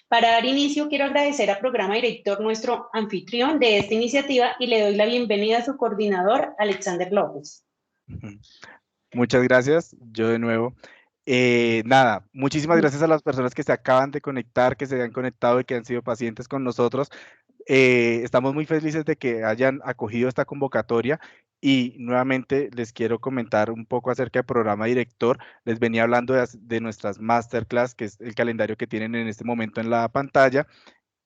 Para dar inicio, quiero agradecer al programa director, nuestro anfitrión de esta iniciativa, y le doy la bienvenida a su coordinador, Alexander López. Muchas gracias, yo de nuevo. Nada, muchísimas gracias a las personas que se acaban de conectar, que se han conectado y que han sido pacientes con nosotros. Estamos muy felices de que hayan acogido esta convocatoria y nuevamente les quiero comentar un poco acerca del programa director. Les venía hablando de nuestras masterclass, que es el calendario que tienen en este momento en la pantalla,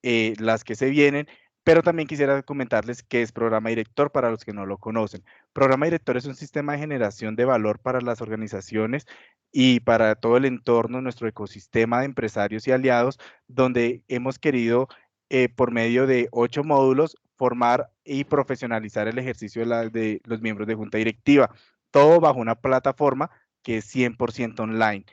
las que se vienen, pero también quisiera comentarles qué es programa director para los que no lo conocen. Programa director es un sistema de generación de valor para las organizaciones y para todo el entorno, nuestro ecosistema de empresarios y aliados, donde hemos querido, por medio de 8 módulos, formar y profesionalizar el ejercicio de los miembros de junta directiva, todo bajo una plataforma que es 100% online,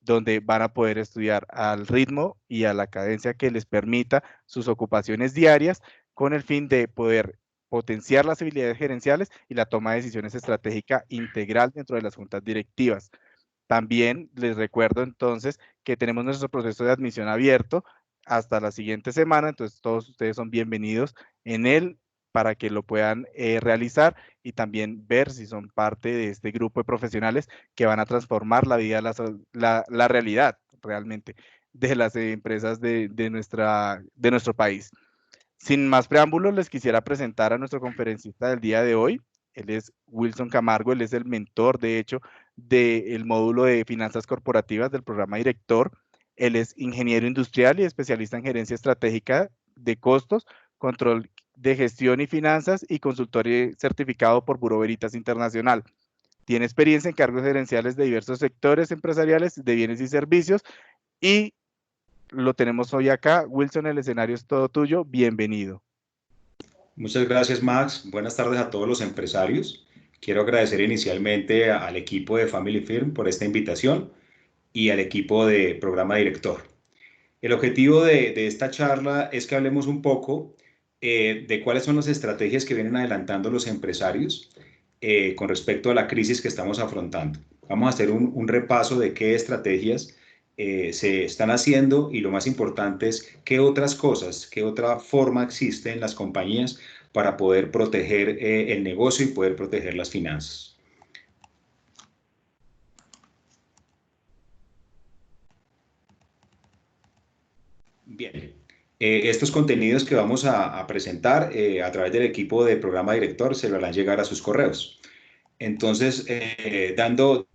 donde van a poder estudiar al ritmo y a la cadencia que les permita sus ocupaciones diarias, con el fin de poder potenciar las habilidades gerenciales y la toma de decisiones estratégica integral dentro de las juntas directivas. También les recuerdo entonces que tenemos nuestro proceso de admisión abierto hasta la siguiente semana, entonces todos ustedes son bienvenidos en él para que lo puedan realizar y también ver si son parte de este grupo de profesionales que van a transformar la vida, la realidad realmente de las empresas de nuestro país. Sin más preámbulos, les quisiera presentar a nuestro conferencista del día de hoy. Él es Wilson Camargo, él es el mentor, de hecho, del módulo de finanzas corporativas del programa director. Él es ingeniero industrial y especialista en gerencia estratégica de costos, control de gestión y finanzas y consultor certificado por Bureau Veritas Internacional. Tiene experiencia en cargos gerenciales de diversos sectores empresariales de bienes y servicios y lo tenemos hoy acá. Wilson, el escenario es todo tuyo. Bienvenido. Muchas gracias, Max. Buenas tardes a todos los empresarios. Quiero agradecer inicialmente al equipo de Family Firm por esta invitación y al equipo de programa director. El objetivo de esta charla es que hablemos un poco de cuáles son las estrategias que vienen adelantando los empresarios con respecto a la crisis que estamos afrontando. Vamos a hacer un repaso de qué estrategias se están haciendo y lo más importante es qué otras cosas, qué otra forma existe en las compañías para poder proteger el negocio y poder proteger las finanzas. Bien, estos contenidos que vamos a presentar a través del equipo de programa director se lo harán llegar a sus correos. Entonces, dando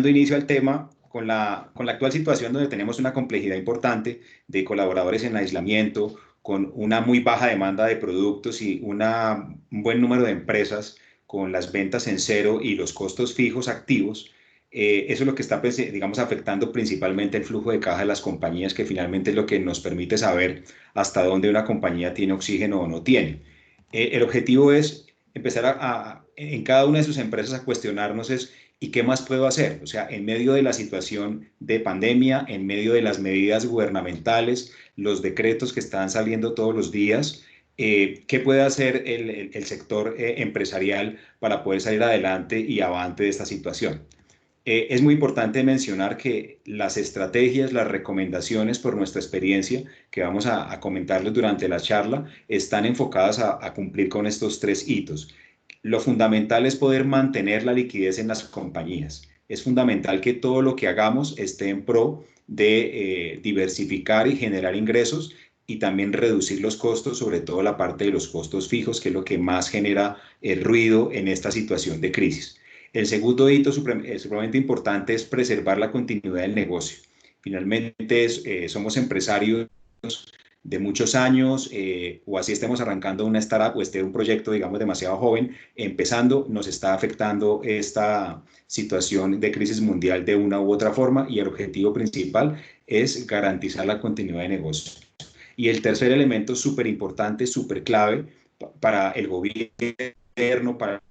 inicio al tema, con la actual situación donde tenemos una complejidad importante de colaboradores en aislamiento, con una muy baja demanda de productos y un buen número de empresas con las ventas en cero y los costos fijos activos, eso es lo que está, digamos, afectando principalmente el flujo de caja de las compañías, que finalmente es lo que nos permite saber hasta dónde una compañía tiene oxígeno o no tiene. El objetivo es empezar en cada una de sus empresas a cuestionarnos ¿y qué más puedo hacer? O sea, en medio de la situación de pandemia, en medio de las medidas gubernamentales, los decretos que están saliendo todos los días, ¿qué puede hacer el sector empresarial para poder salir adelante y avante de esta situación? Es muy importante mencionar que las estrategias, las recomendaciones por nuestra experiencia que vamos a comentarles durante la charla están enfocadas a cumplir con estos 3 hitos. Lo fundamental es poder mantener la liquidez en las compañías. Es fundamental que todo lo que hagamos esté en pro de diversificar y generar ingresos y también reducir los costos, sobre todo la parte de los costos fijos, que es lo que más genera el ruido en esta situación de crisis. El segundo hito supremamente importante es preservar la continuidad del negocio. Finalmente, somos empresarios de muchos años, o así estemos arrancando una startup o un proyecto, digamos, demasiado joven, empezando, nos está afectando esta situación de crisis mundial de una u otra forma, y el objetivo principal es garantizar la continuidad de negocio. Y el tercer elemento súper importante, súper clave para el gobierno, para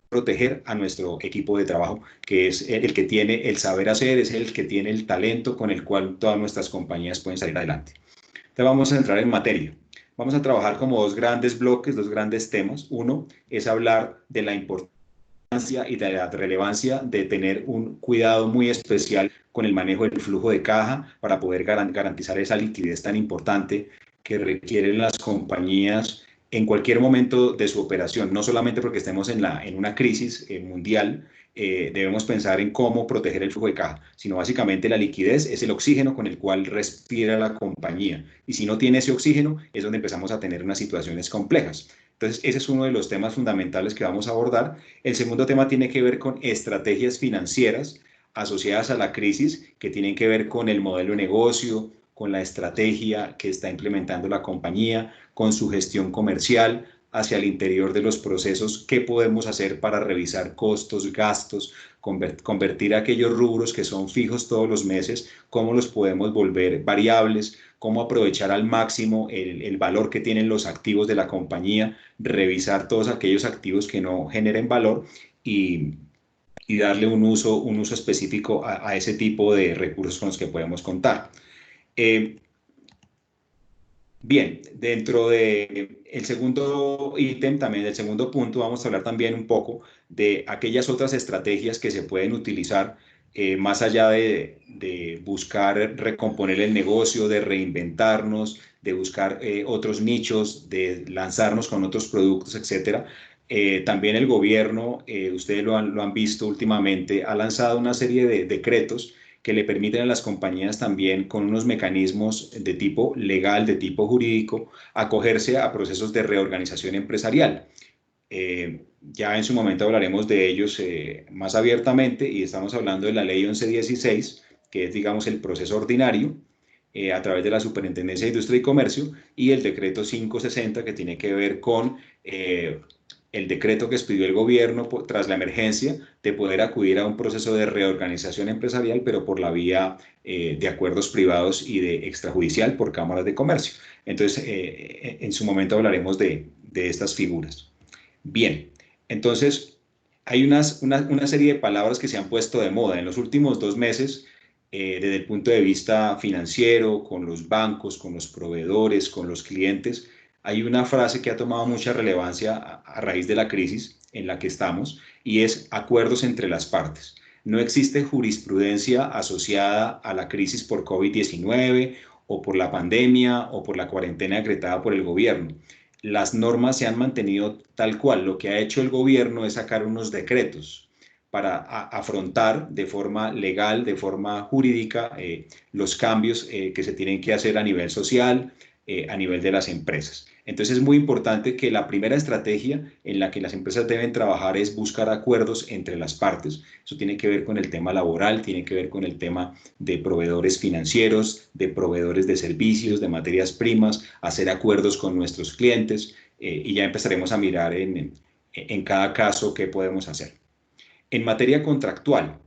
proteger a nuestro equipo de trabajo, que es el que tiene el saber hacer, es el que tiene el talento con el cual todas nuestras compañías pueden salir adelante. Entonces vamos a entrar en materia. Vamos a trabajar como 2 grandes bloques, 2 grandes temas. Uno es hablar de la importancia y de la relevancia de tener un cuidado muy especial con el manejo del flujo de caja para poder garantizar esa liquidez tan importante que requieren las compañías en cualquier momento de su operación, no solamente porque estemos en una crisis mundial. Debemos pensar en cómo proteger el flujo de caja, sino básicamente la liquidez es el oxígeno con el cual respira la compañía, y si no tiene ese oxígeno es donde empezamos a tener unas situaciones complejas. Entonces, ese es uno de los temas fundamentales que vamos a abordar. El segundo tema tiene que ver con estrategias financieras asociadas a la crisis, que tienen que ver con el modelo de negocio, con la estrategia que está implementando la compañía, con su gestión comercial hacia el interior de los procesos, qué podemos hacer para revisar costos, gastos, convertir aquellos rubros que son fijos todos los meses, cómo los podemos volver variables, cómo aprovechar al máximo el valor que tienen los activos de la compañía, revisar todos aquellos activos que no generen valor y darle un uso específico a ese tipo de recursos con los que podemos contar. Bien, dentro del segundo ítem, también del segundo punto, vamos a hablar también un poco de aquellas otras estrategias que se pueden utilizar más allá de buscar recomponer el negocio, de reinventarnos, de buscar otros nichos, de lanzarnos con otros productos, etcétera. También el gobierno, ustedes lo han visto últimamente, ha lanzado una serie de decretos que le permiten a las compañías también, con unos mecanismos de tipo legal, de tipo jurídico, acogerse a procesos de reorganización empresarial. Ya en su momento hablaremos de ellos más abiertamente, y estamos hablando de la ley 1116, que es, digamos, el proceso ordinario, a través de la Superintendencia de Industria y Comercio, y el decreto 560, que tiene que ver con el decreto que expidió el gobierno tras la emergencia, de poder acudir a un proceso de reorganización empresarial, pero por la vía de acuerdos privados y de extrajudicial por cámaras de comercio. Entonces, en su momento hablaremos de estas figuras. Bien, entonces hay una serie de palabras que se han puesto de moda en los últimos 2 meses, desde el punto de vista financiero, con los bancos, con los proveedores, con los clientes. Hay una frase que ha tomado mucha relevancia a raíz de la crisis en la que estamos, y es acuerdos entre las partes. No existe jurisprudencia asociada a la crisis por COVID-19 o por la pandemia o por la cuarentena decretada por el gobierno. Las normas se han mantenido tal cual. Lo que ha hecho el gobierno es sacar unos decretos para afrontar de forma legal, de forma jurídica, los cambios que se tienen que hacer a nivel social, a nivel de las empresas. Entonces es muy importante que la primera estrategia en la que las empresas deben trabajar es buscar acuerdos entre las partes. Eso tiene que ver con el tema laboral, tiene que ver con el tema de proveedores financieros, de proveedores de servicios, de materias primas, hacer acuerdos con nuestros clientes, y ya empezaremos a mirar en cada caso qué podemos hacer. En materia contractual,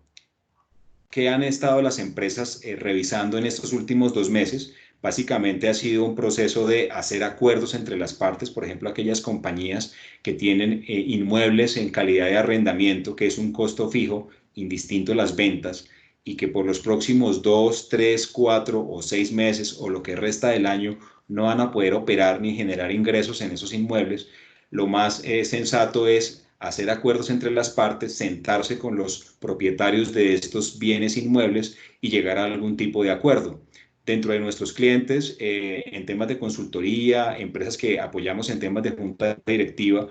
¿qué han estado las empresas revisando en estos últimos 2 meses? Básicamente ha sido un proceso de hacer acuerdos entre las partes, por ejemplo, aquellas compañías que tienen inmuebles en calidad de arrendamiento, que es un costo fijo, indistinto a las ventas, y que por los próximos 2, 3, 4 o 6 meses o lo que resta del año no van a poder operar ni generar ingresos en esos inmuebles. Lo más sensato es hacer acuerdos entre las partes, sentarse con los propietarios de estos bienes inmuebles y llegar a algún tipo de acuerdo. Dentro de nuestros clientes, en temas de consultoría, empresas que apoyamos en temas de junta directiva,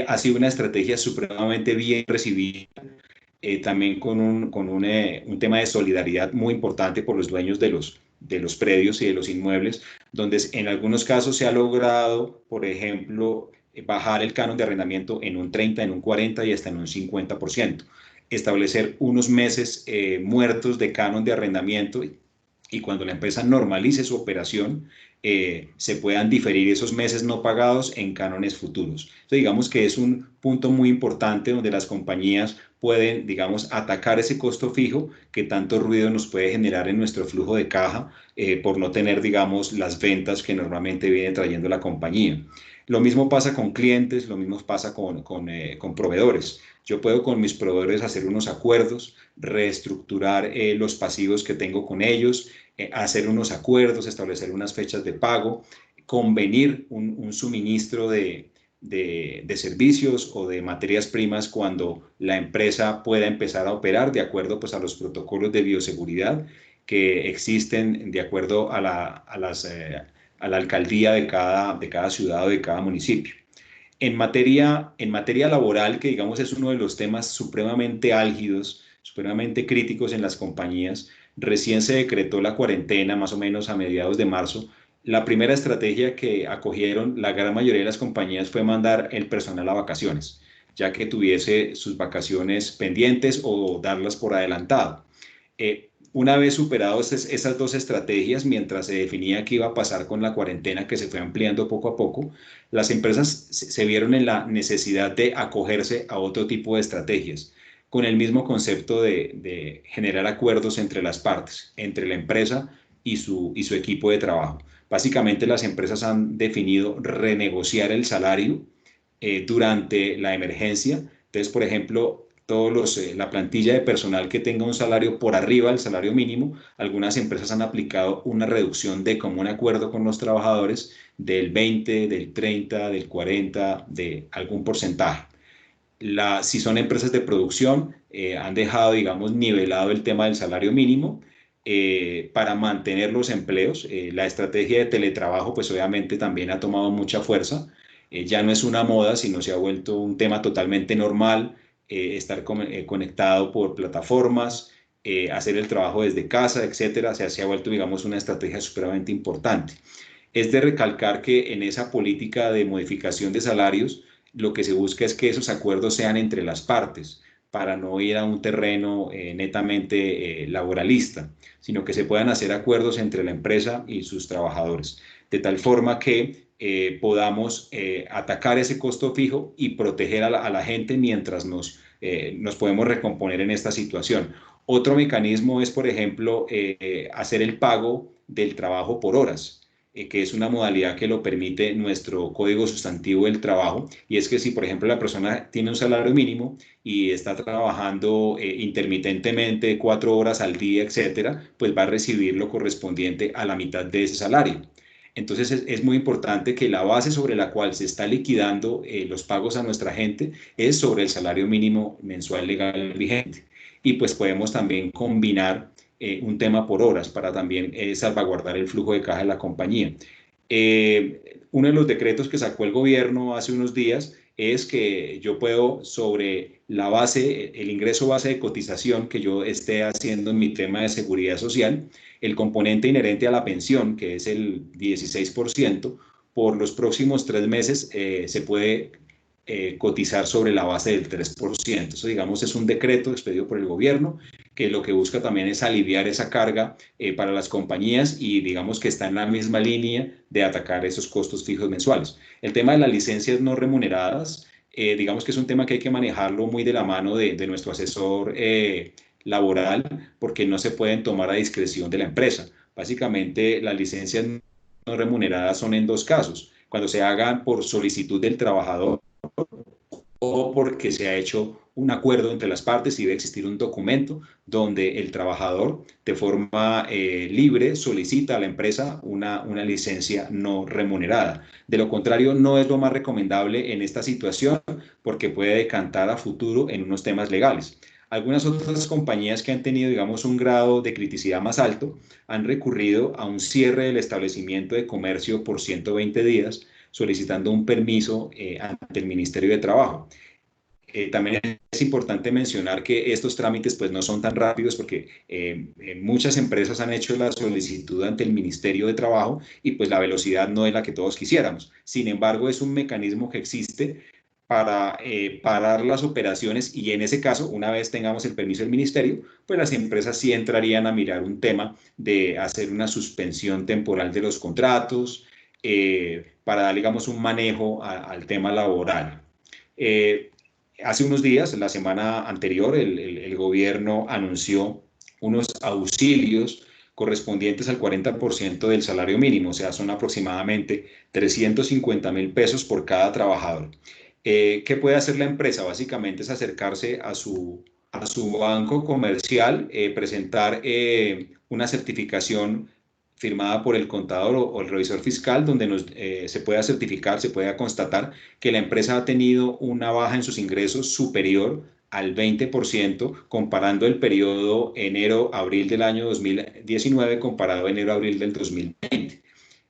ha sido una estrategia supremamente bien recibida, también con un tema de solidaridad muy importante por los dueños de los predios y de los inmuebles, donde en algunos casos se ha logrado, por ejemplo, bajar el canon de arrendamiento en un 30, en un 40 y hasta en un 50%. Establecer unos meses muertos de canon de arrendamiento, y cuando la empresa normalice su operación, se puedan diferir esos meses no pagados en cánones futuros. Entonces, digamos que es un punto muy importante donde las compañías pueden, digamos, atacar ese costo fijo que tanto ruido nos puede generar en nuestro flujo de caja, por no tener, digamos, las ventas que normalmente viene trayendo la compañía. Lo mismo pasa con clientes, lo mismo pasa con proveedores. Yo puedo con mis proveedores hacer unos acuerdos, reestructurar los pasivos que tengo con ellos, hacer unos acuerdos, establecer unas fechas de pago, convenir un suministro de de servicios o de materias primas cuando la empresa pueda empezar a operar de acuerdo pues, a los protocolos de bioseguridad que existen de acuerdo a a la alcaldía de cada ciudad o de cada municipio. En materia laboral, que digamos es uno de los temas supremamente álgidos, supremamente críticos en las compañías, recién se decretó la cuarentena más o menos a mediados de marzo. La primera estrategia que acogieron la gran mayoría de las compañías fue mandar el personal a vacaciones, ya que tuviese sus vacaciones pendientes o darlas por adelantado. Una vez superadas esas dos estrategias, mientras se definía qué iba a pasar con la cuarentena que se fue ampliando poco a poco, las empresas se vieron en la necesidad de acogerse a otro tipo de estrategias, con el mismo concepto de generar acuerdos entre las partes, entre la empresa y su equipo de trabajo. Básicamente las empresas han definido renegociar el salario durante la emergencia. Entonces, por ejemplo, la plantilla de personal que tenga un salario por arriba del salario mínimo, algunas empresas han aplicado una reducción de común acuerdo con los trabajadores del 20, del 30, del 40, de algún porcentaje. Si son empresas de producción, han dejado, digamos, nivelado el tema del salario mínimo para mantener los empleos. La estrategia de teletrabajo, pues obviamente también ha tomado mucha fuerza. Ya no es una moda, sino se ha vuelto un tema totalmente normal, estar conectado por plataformas, hacer el trabajo desde casa, etcétera. O sea, se ha vuelto, digamos, una estrategia supremamente importante. Es de recalcar que en esa política de modificación de salarios, lo que se busca es que esos acuerdos sean entre las partes, para no ir a un terreno netamente laboralista, sino que se puedan hacer acuerdos entre la empresa y sus trabajadores, de tal forma que podamos atacar ese costo fijo y proteger a la gente mientras nos podemos recomponer en esta situación. Otro mecanismo es, por ejemplo, hacer el pago del trabajo por horas, que es una modalidad que lo permite nuestro Código Sustantivo del Trabajo, y es que si, por ejemplo, la persona tiene un salario mínimo y está trabajando intermitentemente 4 horas al día, etcétera, pues va a recibir lo correspondiente a la mitad de ese salario. Entonces es muy importante que la base sobre la cual se está liquidando los pagos a nuestra gente es sobre el salario mínimo mensual legal vigente. Y pues podemos también combinar un tema por horas para también salvaguardar el flujo de caja de la compañía. Uno de los decretos que sacó el gobierno hace unos días es que yo puedo, sobre la base, el ingreso base de cotización que yo esté haciendo en mi tema de seguridad social, el componente inherente a la pensión, que es el 16%, por los próximos 3 meses se puede cotizar sobre la base del 3%. Eso, digamos, es un decreto expedido por el gobierno que lo que busca también es aliviar esa carga para las compañías y digamos que está en la misma línea de atacar esos costos fijos mensuales. El tema de las licencias no remuneradas, digamos que es un tema que hay que manejarlo muy de la mano de nuestro asesor laboral, porque no se pueden tomar a discreción de la empresa. Básicamente, las licencias no remuneradas son en dos casos: cuando se hagan por solicitud del trabajador o porque se ha hecho un acuerdo entre las partes y debe existir un documento donde el trabajador de forma libre solicita a la empresa una licencia no remunerada. De lo contrario, no es lo más recomendable en esta situación porque puede decantar a futuro en unos temas legales. Algunas otras compañías que han tenido, digamos, un grado de criticidad más alto han recurrido a un cierre del establecimiento de comercio por 120 días, solicitando un permiso ante el Ministerio de Trabajo. También es importante mencionar que estos trámites pues no son tan rápidos porque muchas empresas han hecho la solicitud ante el Ministerio de Trabajo y pues la velocidad no es la que todos quisiéramos. Sin embargo, es un mecanismo que existe para parar las operaciones y en ese caso, una vez tengamos el permiso del ministerio, pues las empresas sí entrarían a mirar un tema de hacer una suspensión temporal de los contratos para dar, digamos, un manejo al tema laboral. Hace unos días, la semana anterior, el gobierno anunció unos auxilios correspondientes al 40% del salario mínimo, o sea, son aproximadamente 350.000 pesos por cada trabajador. ¿Qué puede hacer la empresa? Básicamente es acercarse a su banco comercial, presentar una certificación firmada por el contador o el revisor fiscal, donde se pueda certificar, se pueda constatar que la empresa ha tenido una baja en sus ingresos superior al 20%, comparando el periodo enero-abril del año 2019 comparado a enero-abril del 2020.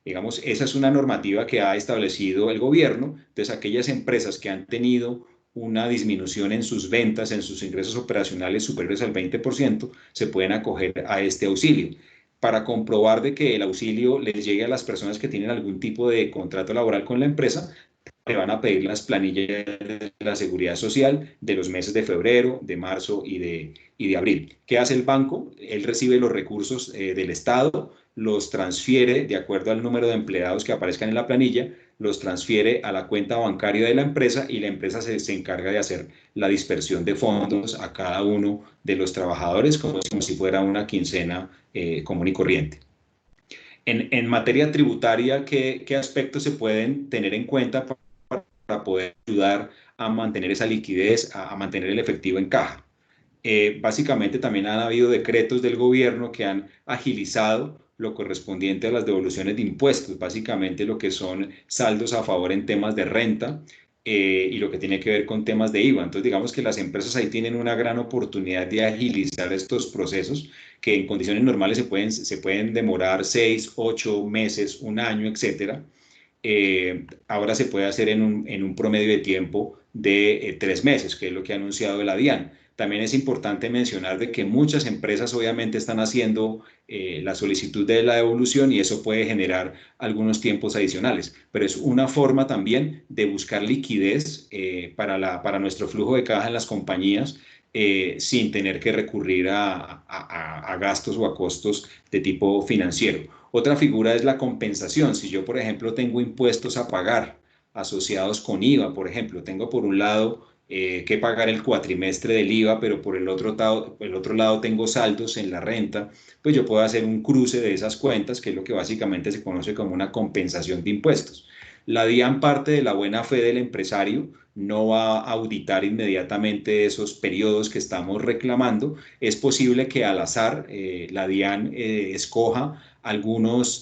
Digamos, esa es una normativa que ha establecido el gobierno. Entonces, aquellas empresas que han tenido una disminución en sus ventas, en sus ingresos operacionales superiores al 20%, se pueden acoger a este auxilio. Para comprobar de que el auxilio les llegue a las personas que tienen algún tipo de contrato laboral con la empresa, le van a pedir las planillas de la Seguridad Social de los meses de febrero, de marzo y de abril. ¿Qué hace el banco? Él recibe los recursos del Estado, los transfiere de acuerdo al número de empleados que aparezcan en la planilla, los transfiere a la cuenta bancaria de la empresa y la empresa se encarga de hacer la dispersión de fondos a cada uno de los trabajadores como si fuera una quincena común y corriente. En materia tributaria, ¿qué aspectos se pueden tener en cuenta para poder ayudar a mantener esa liquidez, a mantener el efectivo en caja? Básicamente también han habido decretos del gobierno que han agilizado lo correspondiente a las devoluciones de impuestos, básicamente lo que son saldos a favor en temas de renta y lo que tiene que ver con temas de IVA. Entonces, digamos que las empresas ahí tienen una gran oportunidad de agilizar estos procesos que en condiciones normales se pueden demorar 6, 8 meses, un año, etcétera. Ahora se puede hacer en un promedio de tiempo de 3 meses, que es lo que ha anunciado la DIAN. También es importante mencionar de que muchas empresas obviamente están haciendo la solicitud de la devolución y eso puede generar algunos tiempos adicionales, pero es una forma también de buscar liquidez para nuestro flujo de caja en las compañías sin tener que recurrir a gastos o a costos de tipo financiero. Otra figura es la compensación. Si yo, por ejemplo, tengo impuestos a pagar asociados con IVA, por ejemplo, tengo por un lado que pagar el cuatrimestre del IVA, pero por el otro lado tengo saldos en la renta, pues yo puedo hacer un cruce de esas cuentas, que es lo que básicamente se conoce como una compensación de impuestos. La DIAN parte de la buena fe del empresario, no va a auditar inmediatamente esos periodos que estamos reclamando. Es posible que al azar la DIAN escoja algunas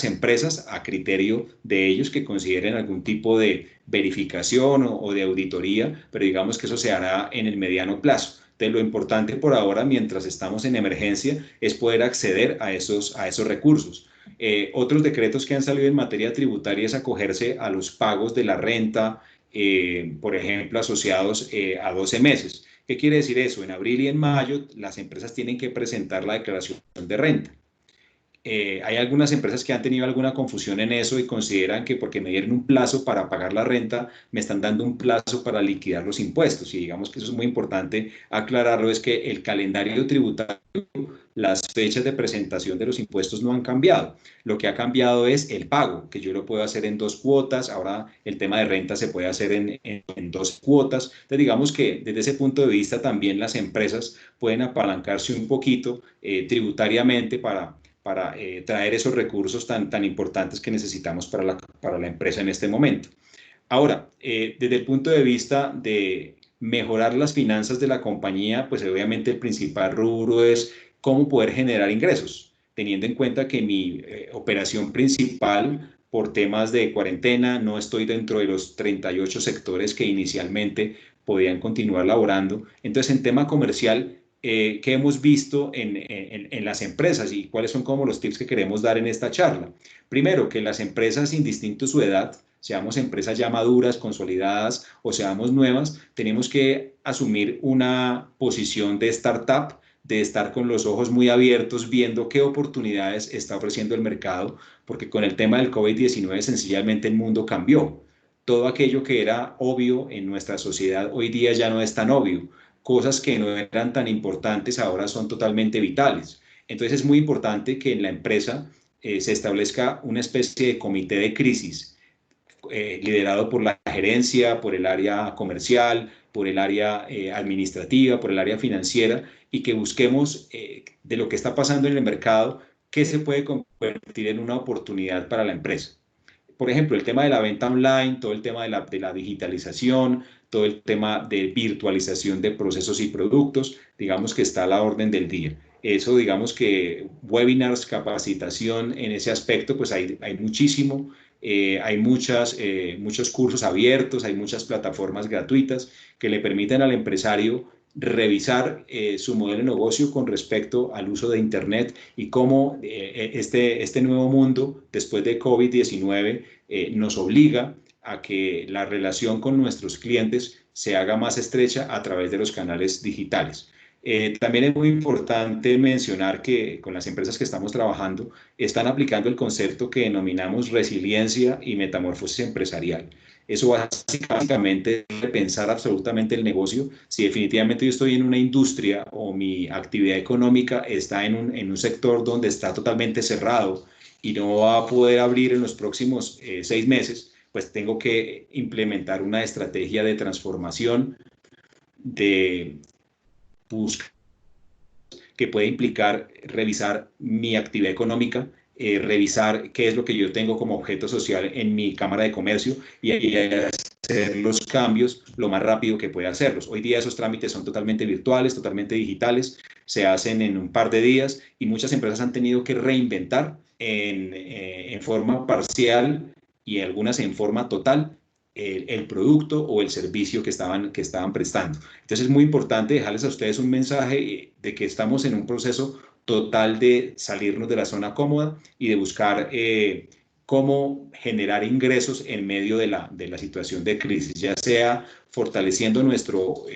empresas a criterio de ellos que consideren algún tipo de verificación o de auditoría, pero digamos que eso se hará en el mediano plazo. Entonces, lo importante por ahora, mientras estamos en emergencia, es poder acceder a esos recursos. Otros decretos que han salido en materia tributaria es acogerse a los pagos de la renta, por ejemplo, asociados a 12 meses. ¿Qué quiere decir eso? En abril y en mayo las empresas tienen que presentar la declaración de renta. Hay algunas empresas que han tenido alguna confusión en eso y consideran que porque me dieron un plazo para pagar la renta, me están dando un plazo para liquidar los impuestos. Y digamos que eso es muy importante aclararlo, es que el calendario tributario, las fechas de presentación de los impuestos no han cambiado. Lo que ha cambiado es el pago, que yo lo puedo hacer en 2 cuotas. Ahora el tema de renta se puede hacer en 2 cuotas. Entonces digamos que desde ese punto de vista también las empresas pueden apalancarse un poquito tributariamente para traer esos recursos tan importantes que necesitamos para la empresa en este momento. Ahora, desde el punto de vista de mejorar las finanzas de la compañía, pues obviamente el principal rubro es cómo poder generar ingresos, teniendo en cuenta que mi operación principal por temas de cuarentena no estoy dentro de los 38 sectores que inicialmente podían continuar laborando. Entonces, en tema comercial, ¿qué hemos visto en las empresas y cuáles son como los tips que queremos dar en esta charla? Primero, que las empresas, indistinto su edad, seamos empresas ya maduras, consolidadas o seamos nuevas, tenemos que asumir una posición de startup, de estar con los ojos muy abiertos viendo qué oportunidades está ofreciendo el mercado, porque con el tema del COVID-19 sencillamente el mundo cambió. Todo aquello que era obvio en nuestra sociedad hoy día ya no es tan obvio. Cosas que no eran tan importantes ahora son totalmente vitales. Entonces es muy importante que en la empresa se establezca una especie de comité de crisis liderado por la gerencia, por el área comercial, por el área administrativa, por el área financiera, y que busquemos de lo que está pasando en el mercado, qué se puede convertir en una oportunidad para la empresa. Por ejemplo, el tema de la venta online, todo el tema de la digitalización, todo el tema de virtualización de procesos y productos, digamos que está a la orden del día. Eso, digamos que webinars, capacitación en ese aspecto, pues hay muchísimo. Hay muchos cursos abiertos, hay muchas plataformas gratuitas que le permiten al empresario revisar su modelo de negocio con respecto al uso de Internet y cómo este nuevo mundo después de COVID-19 nos obliga a que la relación con nuestros clientes se haga más estrecha a través de los canales digitales. También es muy importante mencionar que con las empresas que estamos trabajando están aplicando el concepto que denominamos resiliencia y metamorfosis empresarial. Eso básicamente es repensar absolutamente el negocio. Si definitivamente yo estoy en una industria o mi actividad económica está en un sector donde está totalmente cerrado y no va a poder abrir en los próximos 6 meses, pues tengo que implementar una estrategia de transformación, de buscar, que puede implicar revisar mi actividad económica, revisar qué es lo que yo tengo como objeto social en mi Cámara de Comercio y hacer los cambios lo más rápido que pueda hacerlos. Hoy día esos trámites son totalmente virtuales, totalmente digitales, se hacen en un par de días y muchas empresas han tenido que reinventar en forma parcial y algunas en forma total el producto o el servicio que estaban prestando. Entonces es muy importante dejarles a ustedes un mensaje de que estamos en un proceso total de salirnos de la zona cómoda y de buscar cómo generar ingresos en medio de la situación de crisis, ya sea fortaleciendo nuestro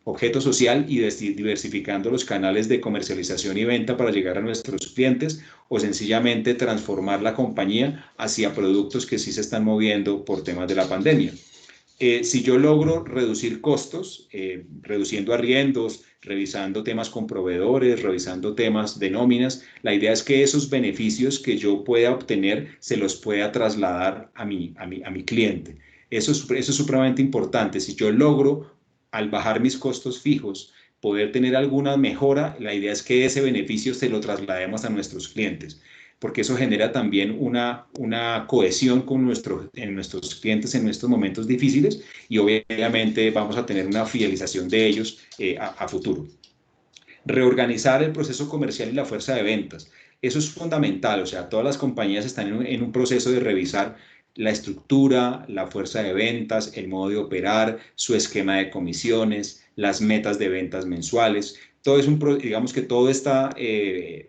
objeto social y diversificando los canales de comercialización y venta para llegar a nuestros clientes, o sencillamente transformar la compañía hacia productos que sí se están moviendo por temas de la pandemia. Si yo logro reducir costos, reduciendo arriendos, revisando temas con proveedores, revisando temas de nóminas, la idea es que esos beneficios que yo pueda obtener se los pueda trasladar a mi cliente. Eso es supremamente importante. Si yo logro, al bajar mis costos fijos, poder tener alguna mejora, la idea es que ese beneficio se lo traslademos a nuestros clientes, porque eso genera también una cohesión con nuestros clientes en estos momentos difíciles y obviamente vamos a tener una fidelización de ellos a futuro. Reorganizar el proceso comercial y la fuerza de ventas. Eso es fundamental, o sea, todas las compañías están en un proceso de revisar la estructura, la fuerza de ventas, el modo de operar, su esquema de comisiones, las metas de ventas mensuales. Todo es digamos que todo está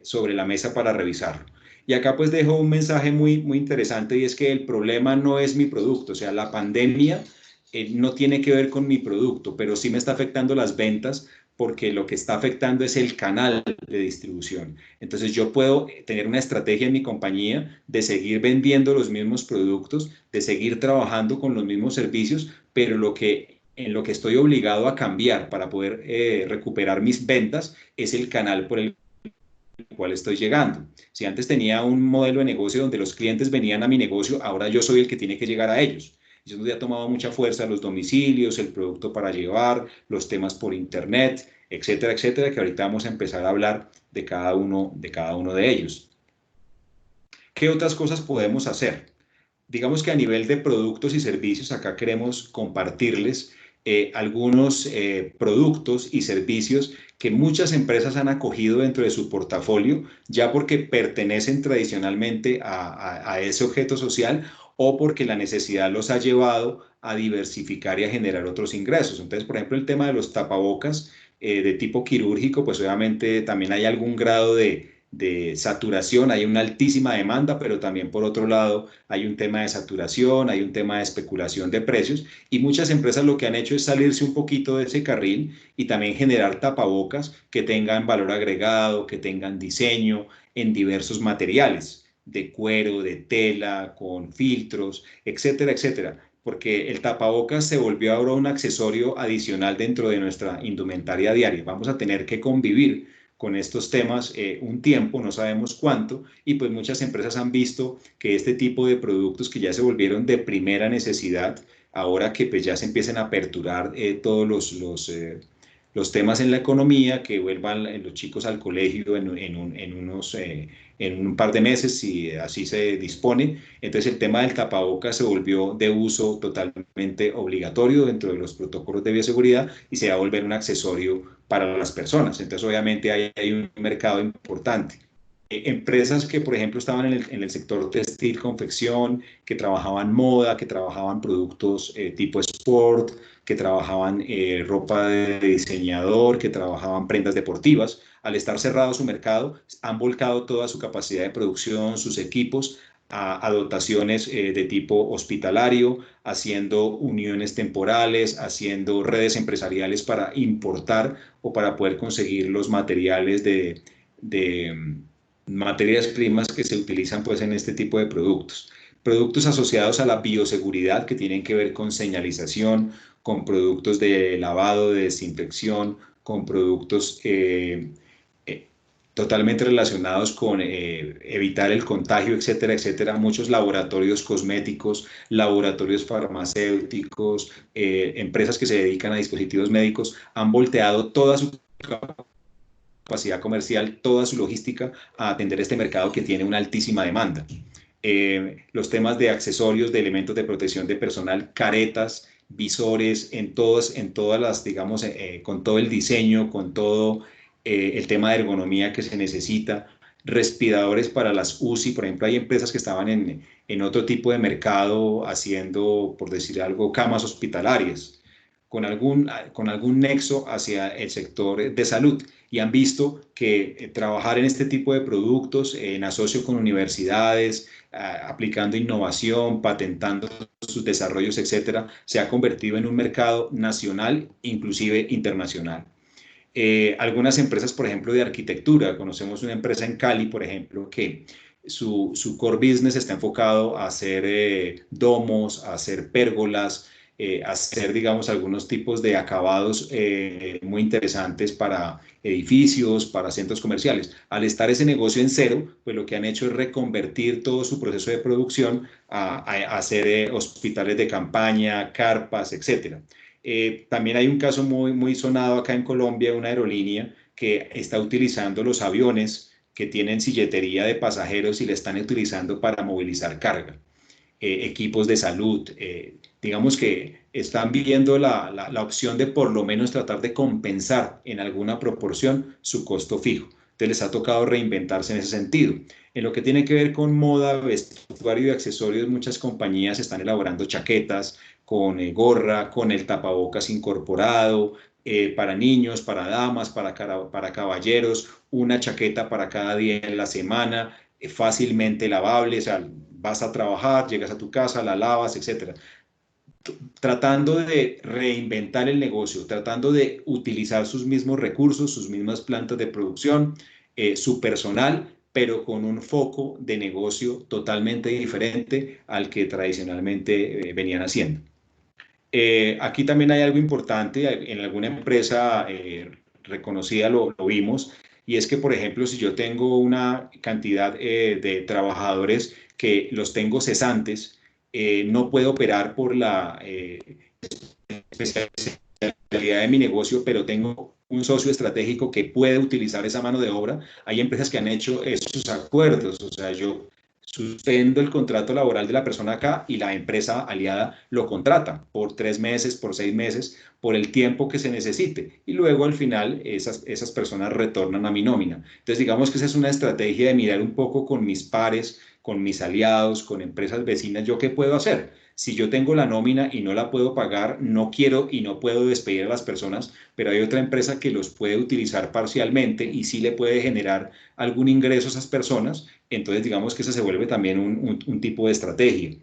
sobre la mesa para revisarlo. Y acá pues dejo un mensaje muy interesante, y es que el problema no es mi producto, o sea, la pandemia no tiene que ver con mi producto, pero sí me está afectando las ventas porque lo que está afectando es el canal de distribución. Entonces yo puedo tener una estrategia en mi compañía de seguir vendiendo los mismos productos, de seguir trabajando con los mismos servicios, pero en lo que estoy obligado a cambiar para poder recuperar mis ventas es el canal por el cual estoy llegando. Si antes tenía un modelo de negocio donde los clientes venían a mi negocio, ahora yo soy el que tiene que llegar a ellos. Eso nos ha tomado mucha fuerza los domicilios, el producto para llevar, los temas por internet, etcétera, etcétera, que ahorita vamos a empezar a hablar de cada uno de ellos. ¿Qué otras cosas podemos hacer? Digamos que a nivel de productos y servicios, acá queremos compartirles algunos productos y servicios que muchas empresas han acogido dentro de su portafolio, ya porque pertenecen tradicionalmente a ese objeto social o porque la necesidad los ha llevado a diversificar y a generar otros ingresos. Entonces, por ejemplo, el tema de los tapabocas de tipo quirúrgico, pues obviamente también hay algún grado de saturación, hay una altísima demanda, pero también por otro lado hay un tema de saturación, hay un tema de especulación de precios y muchas empresas lo que han hecho es salirse un poquito de ese carril y también generar tapabocas que tengan valor agregado, que tengan diseño en diversos materiales, de cuero, de tela, con filtros, etcétera, etcétera, porque el tapabocas se volvió ahora un accesorio adicional dentro de nuestra indumentaria diaria. Vamos a tener que convivir con estos temas un tiempo, no sabemos cuánto, y pues muchas empresas han visto que este tipo de productos que ya se volvieron de primera necesidad, ahora que pues ya se empiezan a aperturar todos los temas en la economía, que vuelvan los chicos al colegio en un par de meses, si así se dispone. Entonces el tema del tapabocas se volvió de uso totalmente obligatorio dentro de los protocolos de bioseguridad y se va a volver un accesorio para las personas. Entonces obviamente hay un mercado importante. Empresas que, por ejemplo, estaban en el sector textil, confección, que trabajaban moda, que trabajaban productos tipo sport, que trabajaban ropa de diseñador, que trabajaban prendas deportivas. Al estar cerrado su mercado, han volcado toda su capacidad de producción, sus equipos, a dotaciones de tipo hospitalario, haciendo uniones temporales, haciendo redes empresariales para importar o para poder conseguir los materiales de materias primas que se utilizan pues en este tipo de productos. Productos asociados a la bioseguridad que tienen que ver con señalización, con productos de lavado, de desinfección, con productos totalmente relacionados con evitar el contagio, etcétera, etcétera. Muchos laboratorios cosméticos, laboratorios farmacéuticos, empresas que se dedican a dispositivos médicos han volteado toda su capacidad comercial, toda su logística a atender este mercado que tiene una altísima demanda. Los temas de accesorios, de elementos de protección de personal, caretas, visores, en todas las, digamos, con todo el diseño, con todo el tema de ergonomía que se necesita, respiradores para las UCI, por ejemplo, hay empresas que estaban en otro tipo de mercado haciendo, por decir algo, camas hospitalarias, con algún nexo hacia el sector de salud y han visto que trabajar en este tipo de productos en asocio con universidades, aplicando innovación, patentando sus desarrollos, etcétera, se ha convertido en un mercado nacional, inclusive internacional. Algunas empresas, por ejemplo, de arquitectura, conocemos una empresa en Cali, por ejemplo, que su core business está enfocado a hacer domos, a hacer pérgolas, hacer, digamos, algunos tipos de acabados muy interesantes para edificios, para centros comerciales. Al estar ese negocio en cero, pues lo que han hecho es reconvertir todo su proceso de producción a hacer hospitales de campaña, carpas, etcétera. También hay un caso muy, muy sonado acá en Colombia, una aerolínea que está utilizando los aviones que tienen silletería de pasajeros y le están utilizando para movilizar carga, equipos de salud. Digamos que están viendo la opción de por lo menos tratar de compensar en alguna proporción su costo fijo. Entonces les ha tocado reinventarse en ese sentido. En lo que tiene que ver con moda, vestuario y accesorios, muchas compañías están elaborando chaquetas con gorra, con el tapabocas incorporado, para niños, para damas, para caballeros, una chaqueta para cada día en la semana, fácilmente lavable, o sea, vas a trabajar, llegas a tu casa, la lavas, etcétera. Tratando de reinventar el negocio, tratando de utilizar sus mismos recursos, sus mismas plantas de producción, su personal, pero con un foco de negocio totalmente diferente al que tradicionalmente venían haciendo. Aquí también hay algo importante, en alguna empresa reconocida lo vimos, y es que, por ejemplo, si yo tengo una cantidad de trabajadores que los tengo cesantes, no puedo operar por la especialidad de mi negocio, pero tengo un socio estratégico que puede utilizar esa mano de obra. Hay empresas que han hecho esos acuerdos, o sea, yo suspendo el contrato laboral de la persona acá y la empresa aliada lo contrata por 3 meses, por 6 meses, por el tiempo que se necesite. Y luego al final esas personas retornan a mi nómina. Entonces digamos que esa es una estrategia de mirar un poco con mis pares, con mis aliados, con empresas vecinas, ¿yo qué puedo hacer? Si yo tengo la nómina y no la puedo pagar, no quiero y no puedo despedir a las personas, pero hay otra empresa que los puede utilizar parcialmente y sí le puede generar algún ingreso a esas personas. Entonces, digamos que ese se vuelve también un tipo de estrategia.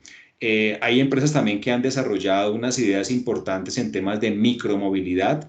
Hay empresas también que han desarrollado unas ideas importantes en temas de micromovilidad,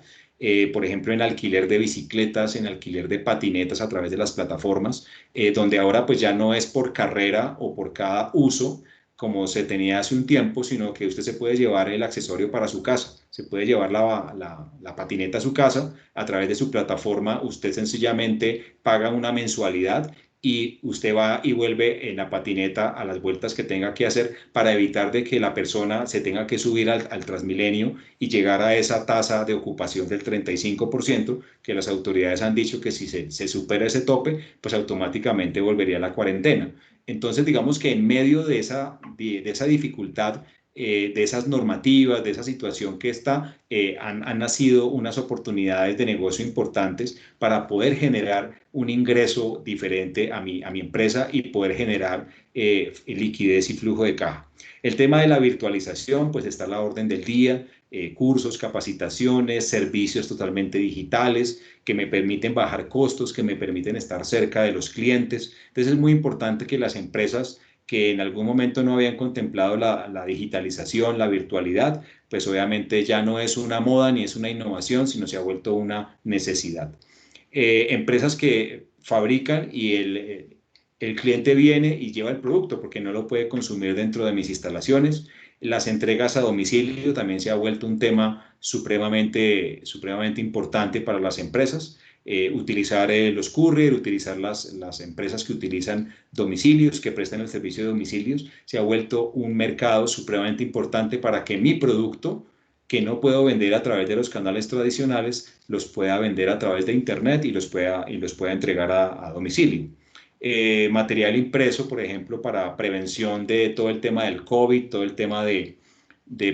por ejemplo, en alquiler de bicicletas, en alquiler de patinetas a través de las plataformas, donde ahora pues ya no es por carrera o por cada uso, como se tenía hace un tiempo, sino que usted se puede llevar el accesorio para su casa, se puede llevar la patineta a su casa, a través de su plataforma usted sencillamente paga una mensualidad y usted va y vuelve en la patineta a las vueltas que tenga que hacer para evitar de que la persona se tenga que subir al Transmilenio y llegar a esa tasa de ocupación del 35%, que las autoridades han dicho que si se supera ese tope, pues automáticamente volvería a la cuarentena. Entonces, digamos que en medio de esa dificultad, de esas normativas, de esa situación que está, han nacido unas oportunidades de negocio importantes para poder generar un ingreso diferente a mi empresa y poder generar liquidez y flujo de caja. El tema de la virtualización, pues está a la orden del día, cursos, capacitaciones, servicios totalmente digitales que me permiten bajar costos, que me permiten estar cerca de los clientes. Entonces es muy importante que las empresas que en algún momento no habían contemplado la digitalización, la virtualidad, pues obviamente ya no es una moda ni es una innovación, sino se ha vuelto una necesidad. Empresas que fabrican y el cliente viene y lleva el producto porque no lo puede consumir dentro de mis instalaciones. Las entregas a domicilio también se ha vuelto un tema supremamente importante para las empresas. Utilizar los courier, utilizar las empresas que utilizan domicilios, que prestan el servicio de domicilios, se ha vuelto un mercado supremamente importante para que mi producto, que no puedo vender a través de los canales tradicionales, los pueda vender a través de Internet y los pueda entregar a domicilio. Material impreso, por ejemplo, para prevención de todo el tema del COVID, todo el tema de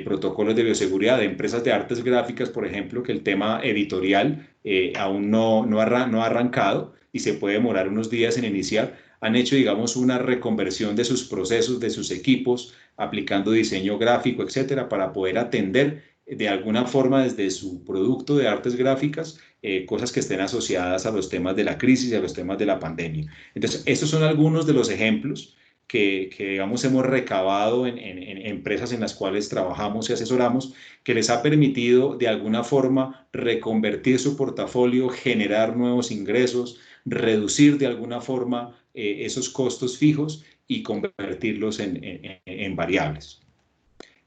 protocolos de bioseguridad, de empresas de artes gráficas, por ejemplo, que el tema editorial aún no ha arrancado y se puede demorar unos días en iniciar, han hecho, digamos, una reconversión de sus procesos, de sus equipos, aplicando diseño gráfico, etcétera, para poder atender de alguna forma desde su producto de artes gráficas cosas que estén asociadas a los temas de la crisis y a los temas de la pandemia. Entonces, estos son algunos de los ejemplos que digamos, hemos recabado en empresas en las cuales trabajamos y asesoramos, que les ha permitido de alguna forma reconvertir su portafolio, generar nuevos ingresos, reducir de alguna forma esos costos fijos y convertirlos en variables.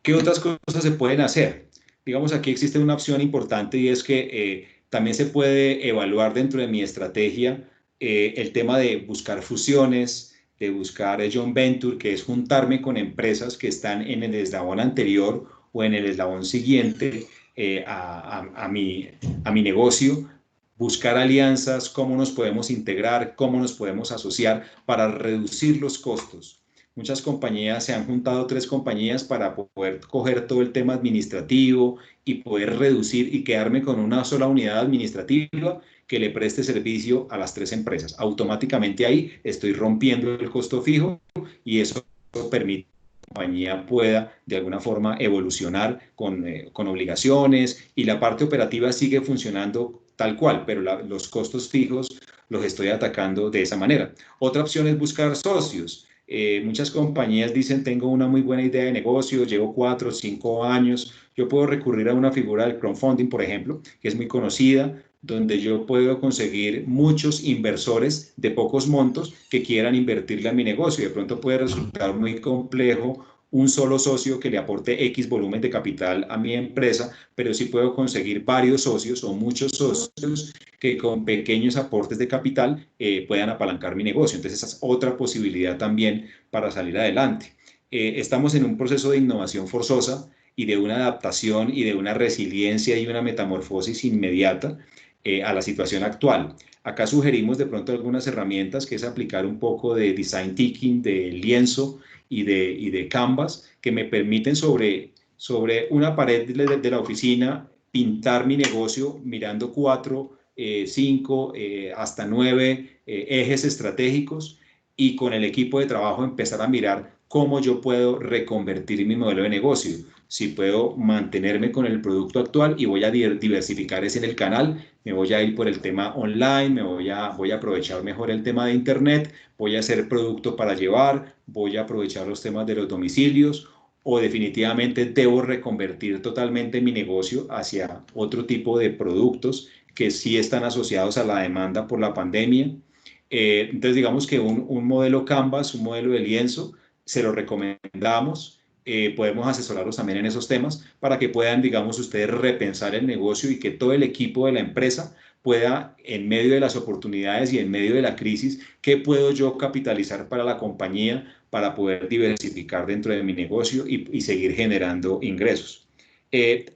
¿Qué otras cosas se pueden hacer? Digamos, aquí existe una opción importante y es que también se puede evaluar dentro de mi estrategia el tema de buscar fusiones, de buscar joint venture, que es juntarme con empresas que están en el eslabón anterior o en el eslabón siguiente a mi negocio, buscar alianzas, cómo nos podemos integrar, cómo nos podemos asociar para reducir los costos. Muchas compañías se han juntado 3 compañías para poder coger todo el tema administrativo y poder reducir y quedarme con una sola unidad administrativa que le preste servicio a las 3 empresas. Automáticamente ahí estoy rompiendo el costo fijo y eso permite que la compañía pueda de alguna forma evolucionar con obligaciones y la parte operativa sigue funcionando tal cual, pero los costos fijos los estoy atacando de esa manera. Otra opción es buscar socios. Muchas compañías dicen, tengo una muy buena idea de negocio, llevo 4 o 5 años, yo puedo recurrir a una figura del crowdfunding, por ejemplo, que es muy conocida, donde yo puedo conseguir muchos inversores de pocos montos que quieran invertirle a mi negocio. De pronto puede resultar muy complejo un solo socio que le aporte X volumen de capital a mi empresa, pero sí puedo conseguir varios socios o muchos socios que con pequeños aportes de capital puedan apalancar mi negocio. Entonces, esa es otra posibilidad también para salir adelante. Estamos en un proceso de innovación forzosa y de una adaptación y de una resiliencia y una metamorfosis inmediata a la situación actual. Acá sugerimos de pronto algunas herramientas, que es aplicar un poco de design thinking, de lienzo y de canvas, que me permiten sobre una pared de la oficina pintar mi negocio mirando 4, 5, hasta 9 ejes estratégicos y con el equipo de trabajo empezar a mirar cómo yo puedo reconvertir mi modelo de negocio. Si puedo mantenerme con el producto actual y voy a diversificar ese en el canal, me voy a ir por el tema online, voy a aprovechar mejor el tema de internet, voy a hacer producto para llevar, voy a aprovechar los temas de los domicilios o definitivamente debo reconvertir totalmente mi negocio hacia otro tipo de productos que sí están asociados a la demanda por la pandemia. Entonces, digamos que un modelo Canvas, un modelo de lienzo, se lo recomendamos. Podemos asesorarlos también en esos temas para que puedan, digamos, ustedes repensar el negocio y que todo el equipo de la empresa pueda, en medio de las oportunidades y en medio de la crisis, ¿qué puedo yo capitalizar para la compañía para poder diversificar dentro de mi negocio y seguir generando ingresos?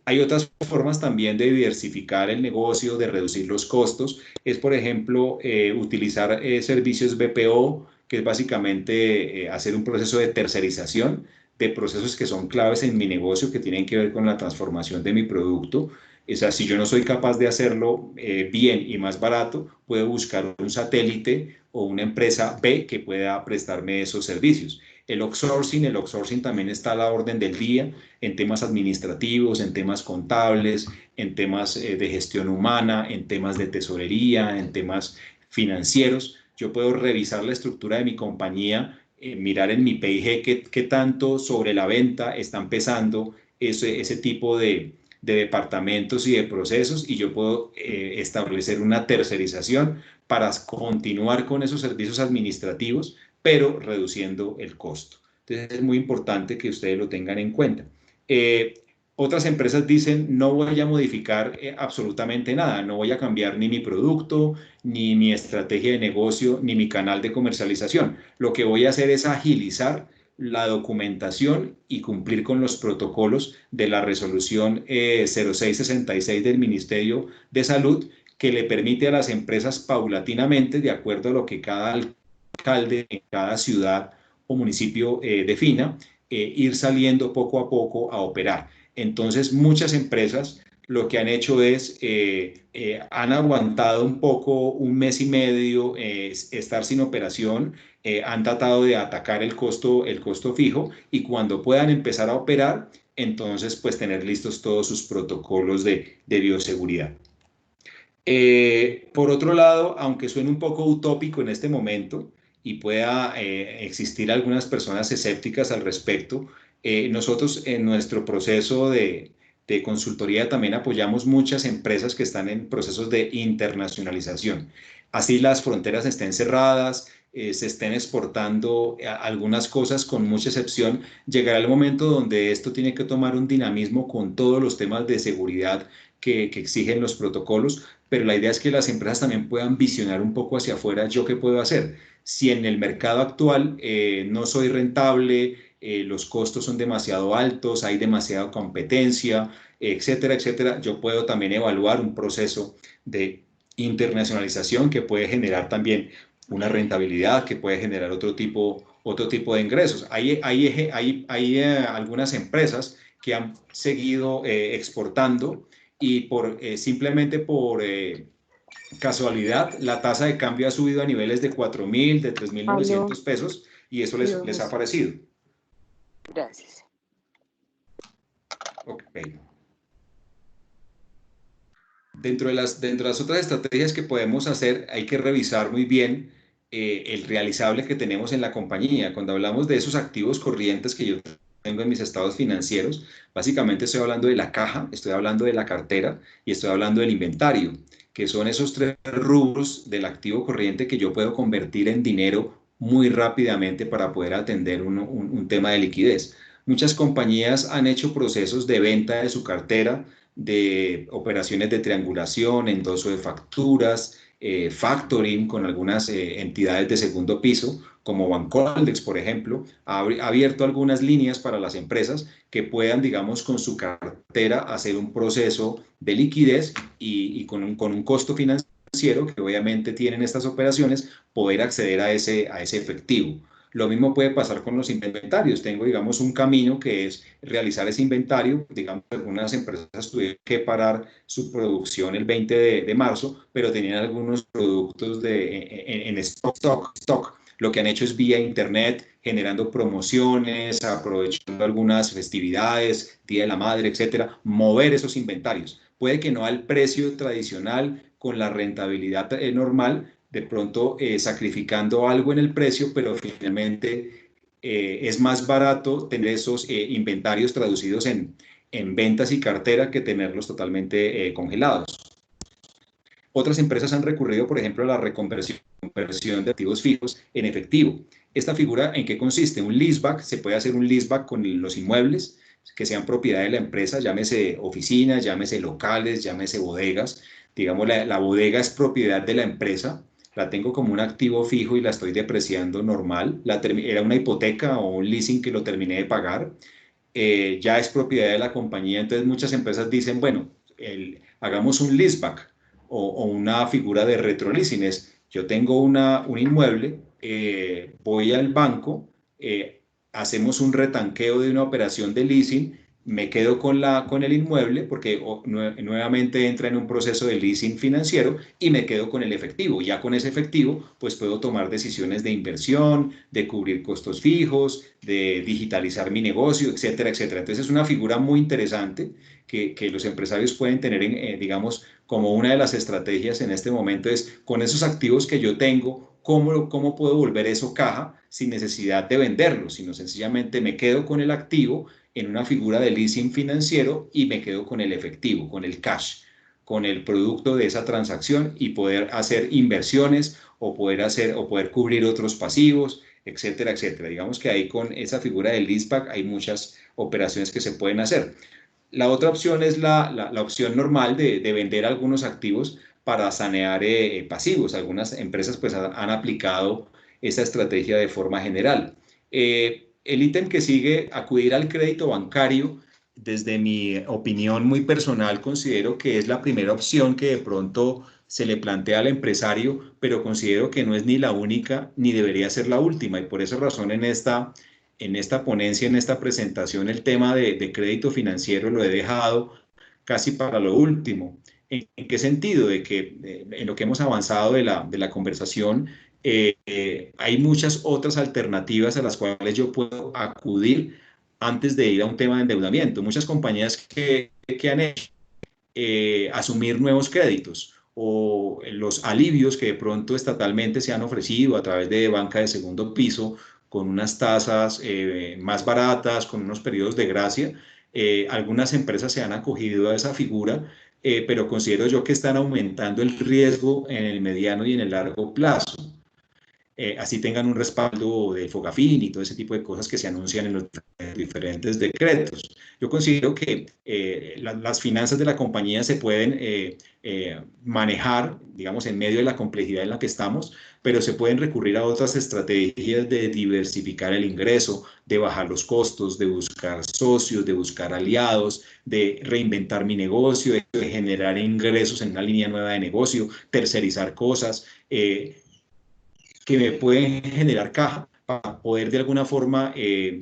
Hay otras formas también de diversificar el negocio, de reducir los costos. Es, por ejemplo, utilizar servicios BPO, que es básicamente hacer un proceso de tercerización de procesos que son claves en mi negocio, que tienen que ver con la transformación de mi producto. O sea, si yo no soy capaz de hacerlo bien y más barato, puedo buscar un satélite o una empresa B que pueda prestarme esos servicios. El outsourcing también está a la orden del día en temas administrativos, en temas contables, en temas de gestión humana, en temas de tesorería, en temas financieros. Yo puedo revisar la estructura de mi compañía, mirar en mi P&G qué tanto sobre la venta están pesando ese tipo de departamentos y de procesos, y yo puedo establecer una tercerización para continuar con esos servicios administrativos, pero reduciendo el costo. Entonces es muy importante que ustedes lo tengan en cuenta. Otras empresas dicen, no voy a modificar absolutamente nada, no voy a cambiar ni mi producto, ni mi estrategia de negocio, ni mi canal de comercialización. Lo que voy a hacer es agilizar la documentación y cumplir con los protocolos de la resolución 0666 del Ministerio de Salud, que le permite a las empresas paulatinamente, de acuerdo a lo que cada alcalde en cada ciudad o municipio defina, ir saliendo poco a poco a operar. Entonces, muchas empresas lo que han hecho es, han aguantado un poco, un mes y medio, estar sin operación, han tratado de atacar el costo fijo, y cuando puedan empezar a operar, entonces pues tener listos todos sus protocolos de bioseguridad. Por otro lado, aunque suene un poco utópico en este momento y pueda existir algunas personas escépticas al respecto, nosotros en nuestro proceso de consultoría también apoyamos muchas empresas que están en procesos de internacionalización. Así las fronteras estén cerradas, se estén exportando algunas cosas con mucha excepción, llegará el momento donde esto tiene que tomar un dinamismo con todos los temas de seguridad que exigen los protocolos, pero la idea es que las empresas también puedan visionar un poco hacia afuera. ¿Yo qué puedo hacer? Si en el mercado actual no soy rentable, los costos son demasiado altos, hay demasiada competencia, etcétera, etcétera, yo puedo también evaluar un proceso de internacionalización que puede generar también una rentabilidad, que puede generar otro tipo de ingresos. Hay algunas empresas que han seguido exportando, y simplemente por casualidad, la tasa de cambio ha subido a niveles de 4.000, de 3.900 pesos, y eso les ha parecido. Gracias. Okay. Dentro de las otras estrategias que podemos hacer, hay que revisar muy bien el realizable que tenemos en la compañía. Cuando hablamos de esos activos corrientes que yo tengo en mis estados financieros, básicamente estoy hablando de la caja, estoy hablando de la cartera y estoy hablando del inventario, que son esos tres rubros del activo corriente que yo puedo convertir en dinero muy rápidamente para poder atender un tema de liquidez. Muchas compañías han hecho procesos de venta de su cartera, de operaciones de triangulación, endoso de facturas, factoring con algunas entidades de segundo piso, como Bancoldex, por ejemplo, ha abierto algunas líneas para las empresas que puedan, digamos, con su cartera hacer un proceso de liquidez y con un costo financiero que obviamente tienen estas operaciones, poder acceder a ese efectivo. Lo mismo puede pasar con los inventarios. Tengo, digamos, un camino que es realizar ese inventario. Digamos, algunas empresas tuvieron que parar su producción el 20 de marzo, pero tenían algunos productos en stock. Lo que han hecho es vía internet, generando promociones, aprovechando algunas festividades, Día de la Madre, etcétera, mover esos inventarios. Puede que no al precio tradicional, con la rentabilidad normal, de pronto sacrificando algo en el precio, pero finalmente es más barato tener esos inventarios traducidos en ventas y cartera que tenerlos totalmente congelados. Otras empresas han recurrido, por ejemplo, a la reconversión de activos fijos en efectivo. ¿Esta figura en qué consiste? Un leaseback, se puede hacer un leaseback con los inmuebles que sean propiedad de la empresa, llámese oficinas, llámese locales, llámese bodegas, digamos, la bodega es propiedad de la empresa, la tengo como un activo fijo y la estoy depreciando normal, era una hipoteca o un leasing que lo terminé de pagar, ya es propiedad de la compañía. Entonces muchas empresas dicen, bueno, hagamos un leaseback o una figura de retroleasing. Es, yo tengo un inmueble, voy al banco, hacemos un retanqueo de una operación de leasing, me quedo con el inmueble porque nuevamente entra en un proceso de leasing financiero y me quedo con el efectivo. Ya con ese efectivo, pues puedo tomar decisiones de inversión, de cubrir costos fijos, de digitalizar mi negocio, etcétera, etcétera. Entonces es una figura muy interesante que los empresarios pueden tener, digamos, como una de las estrategias en este momento es con esos activos que yo tengo, ¿cómo puedo volver eso caja sin necesidad de venderlo? Sino sencillamente me quedo con el activo en una figura de leasing financiero y me quedo con el efectivo, con el cash, con el producto de esa transacción y poder hacer inversiones o poder cubrir otros pasivos, etcétera, etcétera. Digamos que ahí con esa figura del leaseback hay muchas operaciones que se pueden hacer. La otra opción es la opción normal de vender algunos activos para sanear pasivos. Algunas empresas pues han aplicado esta estrategia de forma general. El ítem que sigue, acudir al crédito bancario, desde mi opinión muy personal, considero que es la primera opción que de pronto se le plantea al empresario, pero considero que no es ni la única ni debería ser la última. Y por esa razón en esta ponencia, en esta presentación, el tema de crédito financiero lo he dejado casi para lo último. ¿En qué sentido? De que en lo que hemos avanzado de la conversación, hay muchas otras alternativas a las cuales yo puedo acudir antes de ir a un tema de endeudamiento. Muchas compañías que han hecho asumir nuevos créditos o los alivios que de pronto estatalmente se han ofrecido a través de banca de segundo piso con unas tasas más baratas, con unos periodos de gracia. Algunas empresas se han acogido a esa figura, pero considero yo que están aumentando el riesgo en el mediano y en el largo plazo. Así tengan un respaldo de Fogafín y todo ese tipo de cosas que se anuncian en los diferentes decretos. Yo considero que las finanzas de la compañía se pueden manejar, digamos, en medio de la complejidad en la que estamos, pero se pueden recurrir a otras estrategias de diversificar el ingreso, de bajar los costos, de buscar socios, de buscar aliados, de reinventar mi negocio, de generar ingresos en una línea nueva de negocio, tercerizar cosas. Que me pueden generar caja para poder de alguna forma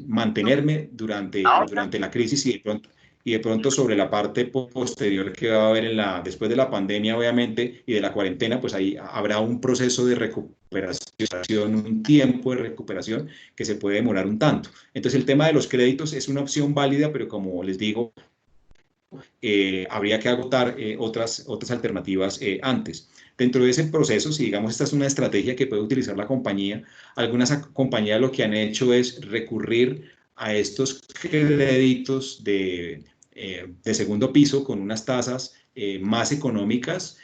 mantenerme durante la crisis y de pronto sobre la parte posterior que va a haber después de la pandemia, obviamente, y de la cuarentena, pues ahí habrá un proceso de recuperación, un tiempo de recuperación que se puede demorar un tanto. Entonces el tema de los créditos es una opción válida, pero como les digo, habría que agotar otras alternativas antes. Dentro de ese proceso, si digamos esta es una estrategia que puede utilizar la compañía, algunas compañías lo que han hecho es recurrir a estos créditos de segundo piso con unas tasas más económicas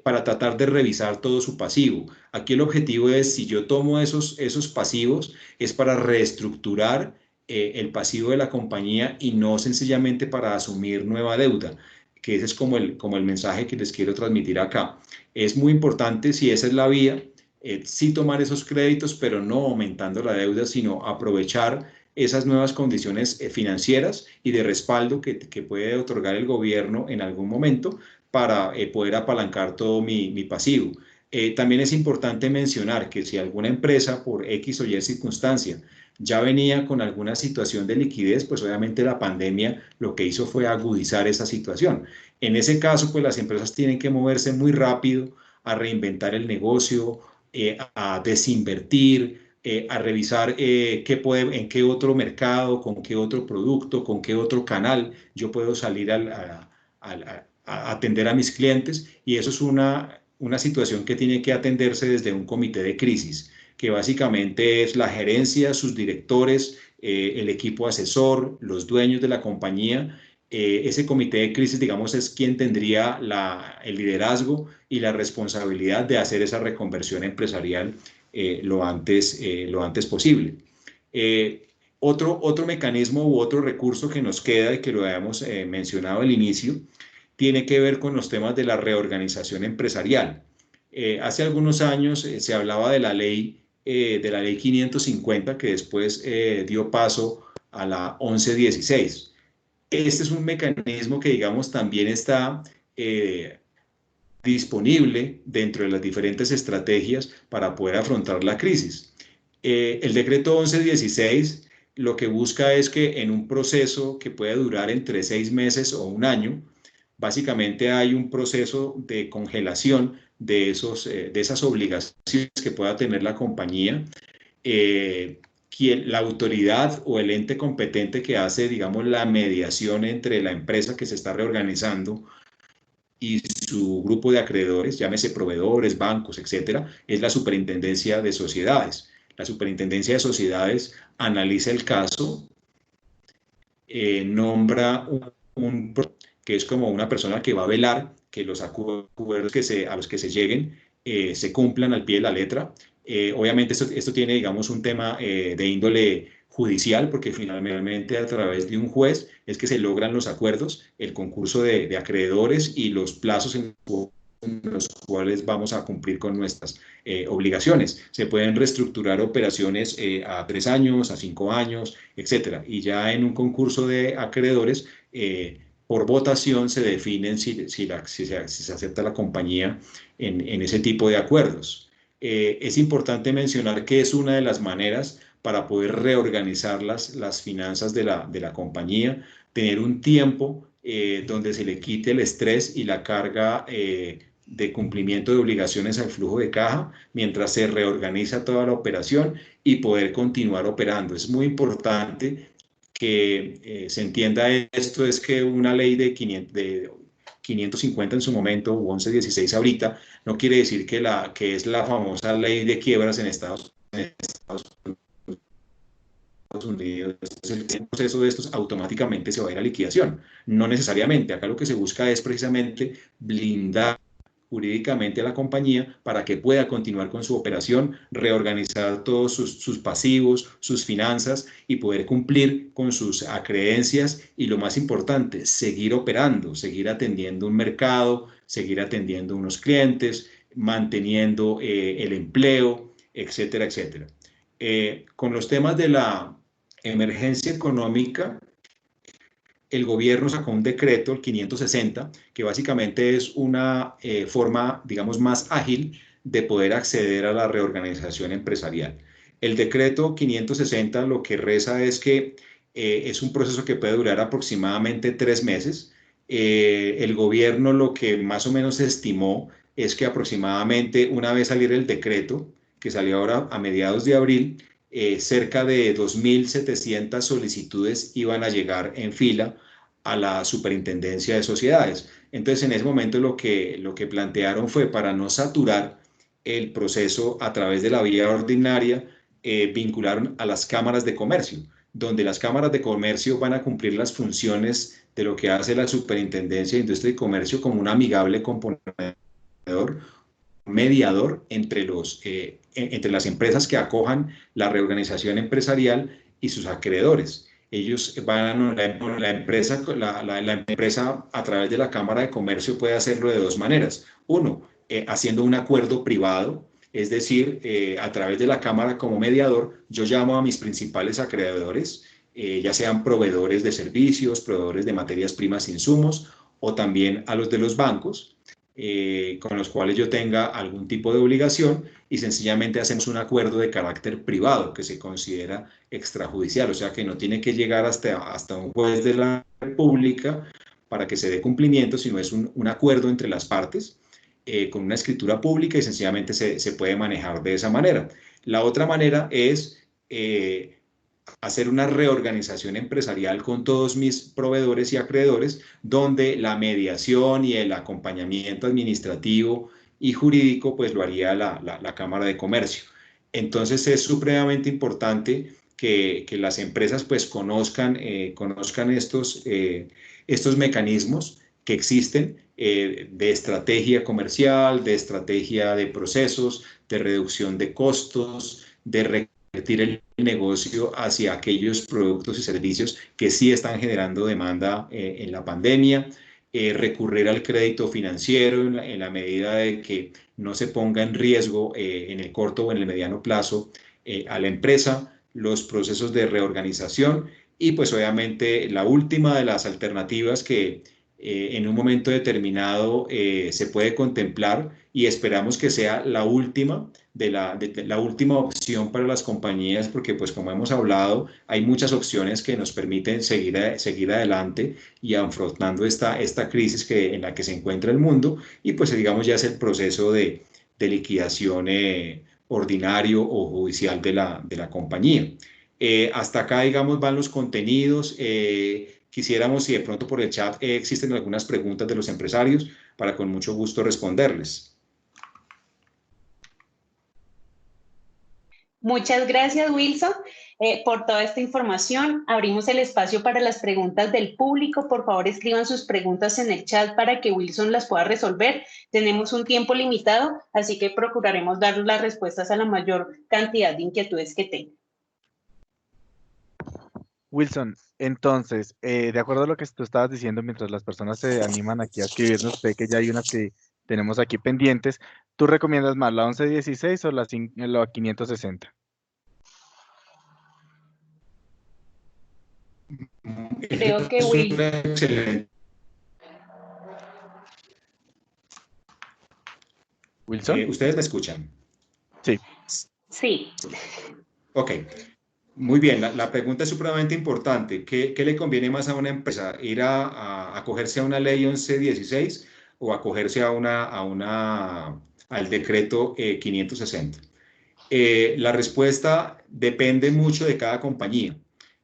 para tratar de revisar todo su pasivo. Aquí el objetivo es, si yo tomo esos pasivos, es para reestructurar el pasivo de la compañía y no sencillamente para asumir nueva deuda, que ese es como el mensaje que les quiero transmitir acá. Es muy importante, si esa es la vía, sí tomar esos créditos, pero no aumentando la deuda, sino aprovechar esas nuevas condiciones financieras y de respaldo que puede otorgar el gobierno en algún momento para poder apalancar todo mi pasivo. También es importante mencionar que si alguna empresa por X o Y circunstancia ya venía con alguna situación de liquidez, pues obviamente la pandemia lo que hizo fue agudizar esa situación. En ese caso, pues las empresas tienen que moverse muy rápido a reinventar el negocio, a desinvertir, a revisar en qué otro mercado, con qué otro producto, con qué otro canal yo puedo salir a atender a mis clientes, y eso es una situación que tiene que atenderse desde un comité de crisis, que básicamente es la gerencia, sus directores, el equipo asesor, los dueños de la compañía. Ese comité de crisis, digamos, es quien tendría el liderazgo y la responsabilidad de hacer esa reconversión empresarial lo antes posible. Otro mecanismo u otro recurso que nos queda y que lo habíamos mencionado al inicio tiene que ver con los temas de la reorganización empresarial. Hace algunos años se hablaba de la ley 550, que después dio paso a la 1116. Este es un mecanismo que, digamos, también está disponible dentro de las diferentes estrategias para poder afrontar la crisis. El decreto 1116 lo que busca es que en un proceso que puede durar entre 6 meses o un año, básicamente hay un proceso de congelación de esas obligaciones que pueda tener la compañía. La autoridad o el ente competente que hace, digamos, la mediación entre la empresa que se está reorganizando y su grupo de acreedores, llámese proveedores, bancos, etcétera, es la Superintendencia de Sociedades. La Superintendencia de Sociedades analiza el caso, nombra que es como una persona que va a velar que los acuerdos a los que se lleguen se cumplan al pie de la letra. Obviamente esto tiene, digamos, un tema de índole judicial, porque finalmente a través de un juez es que se logran los acuerdos, el concurso de acreedores y los plazos en los cuales vamos a cumplir con nuestras obligaciones. Se pueden reestructurar operaciones a 3 años, a 5 años, etcétera. Y ya en un concurso de acreedores, por votación se definen si se acepta la compañía en ese tipo de acuerdos. Es importante mencionar que es una de las maneras para poder reorganizar las finanzas de la compañía, tener un tiempo donde se le quite el estrés y la carga de cumplimiento de obligaciones al flujo de caja, mientras se reorganiza toda la operación y poder continuar operando. Es muy importante que se entienda esto, es que una ley de 550 en su momento, o 1116 ahorita, no quiere decir que es la famosa ley de quiebras en Estados Unidos, el proceso de estos automáticamente se va a ir a liquidación. No necesariamente. Acá lo que se busca es precisamente blindar jurídicamente a la compañía para que pueda continuar con su operación, reorganizar todos sus pasivos, sus finanzas y poder cumplir con sus acreencias y, lo más importante, seguir operando, seguir atendiendo un mercado, seguir atendiendo unos clientes, manteniendo el empleo, etcétera, etcétera. Con los temas de la emergencia económica, el gobierno sacó un decreto, el 560, que básicamente es una forma, digamos, más ágil de poder acceder a la reorganización empresarial. El decreto 560 lo que reza es que es un proceso que puede durar aproximadamente 3 meses. El gobierno lo que más o menos estimó es que aproximadamente una vez saliera el decreto, que salió ahora a mediados de abril, cerca de 2.700 solicitudes iban a llegar en fila a la Superintendencia de Sociedades. Entonces, en ese momento lo que plantearon fue, para no saturar el proceso a través de la vía ordinaria, vincularon a las cámaras de comercio, donde las cámaras de comercio van a cumplir las funciones de lo que hace la Superintendencia de Industria y Comercio como un amigable componedor, mediador entre las empresas que acojan la reorganización empresarial y sus acreedores. Ellos la empresa a través de la Cámara de Comercio puede hacerlo de 2 maneras. Uno, haciendo un acuerdo privado, es decir, a través de la Cámara como mediador, yo llamo a mis principales acreedores, ya sean proveedores de servicios, proveedores de materias primas e insumos, o también a los de los bancos, con los cuales yo tenga algún tipo de obligación, y sencillamente hacemos un acuerdo de carácter privado que se considera extrajudicial, o sea que no tiene que llegar hasta un juez de la República para que se dé cumplimiento, sino es un acuerdo entre las partes con una escritura pública, y sencillamente se puede manejar de esa manera. La otra manera es hacer una reorganización empresarial con todos mis proveedores y acreedores, donde la mediación y el acompañamiento administrativo y jurídico pues lo haría la Cámara de Comercio. Entonces es supremamente importante que las empresas pues conozcan estos mecanismos que existen, de estrategia comercial, de estrategia de procesos, de reducción de costos, de el negocio hacia aquellos productos y servicios que sí están generando demanda en la pandemia. recurrir al crédito financiero en la medida de que no se ponga en riesgo en el corto o en el mediano plazo a la empresa, los procesos de reorganización y pues obviamente la última de las alternativas que en un momento determinado se puede contemplar y esperamos que sea la última la última opción para las compañías, porque pues como hemos hablado, hay muchas opciones que nos permiten seguir adelante y afrontando esta crisis en la que se encuentra el mundo, y pues digamos ya es el proceso de liquidación ordinario o judicial de la compañía. Hasta acá, digamos, van los contenidos. Quisiéramos, si de pronto por el chat existen algunas preguntas de los empresarios, para con mucho gusto responderles. Muchas gracias, Wilson, por toda esta información. Abrimos el espacio para las preguntas del público. Por favor, escriban sus preguntas en el chat para que Wilson las pueda resolver. Tenemos un tiempo limitado, así que procuraremos dar las respuestas a la mayor cantidad de inquietudes que tengan. Wilson, entonces, de acuerdo a lo que tú estabas diciendo, mientras las personas se animan aquí a escribirnos, sé que ya hay unas que tenemos aquí pendientes, ¿tú recomiendas más la 1116 o la 560? Creo que Wilson. ¿Ustedes me escuchan? Sí. Sí. Ok. Muy bien, la pregunta es supremamente importante. ¿Qué le conviene más a una empresa? ¿Ir a acogerse a una ley 1116 o acogerse al decreto 560? La respuesta depende mucho de cada compañía.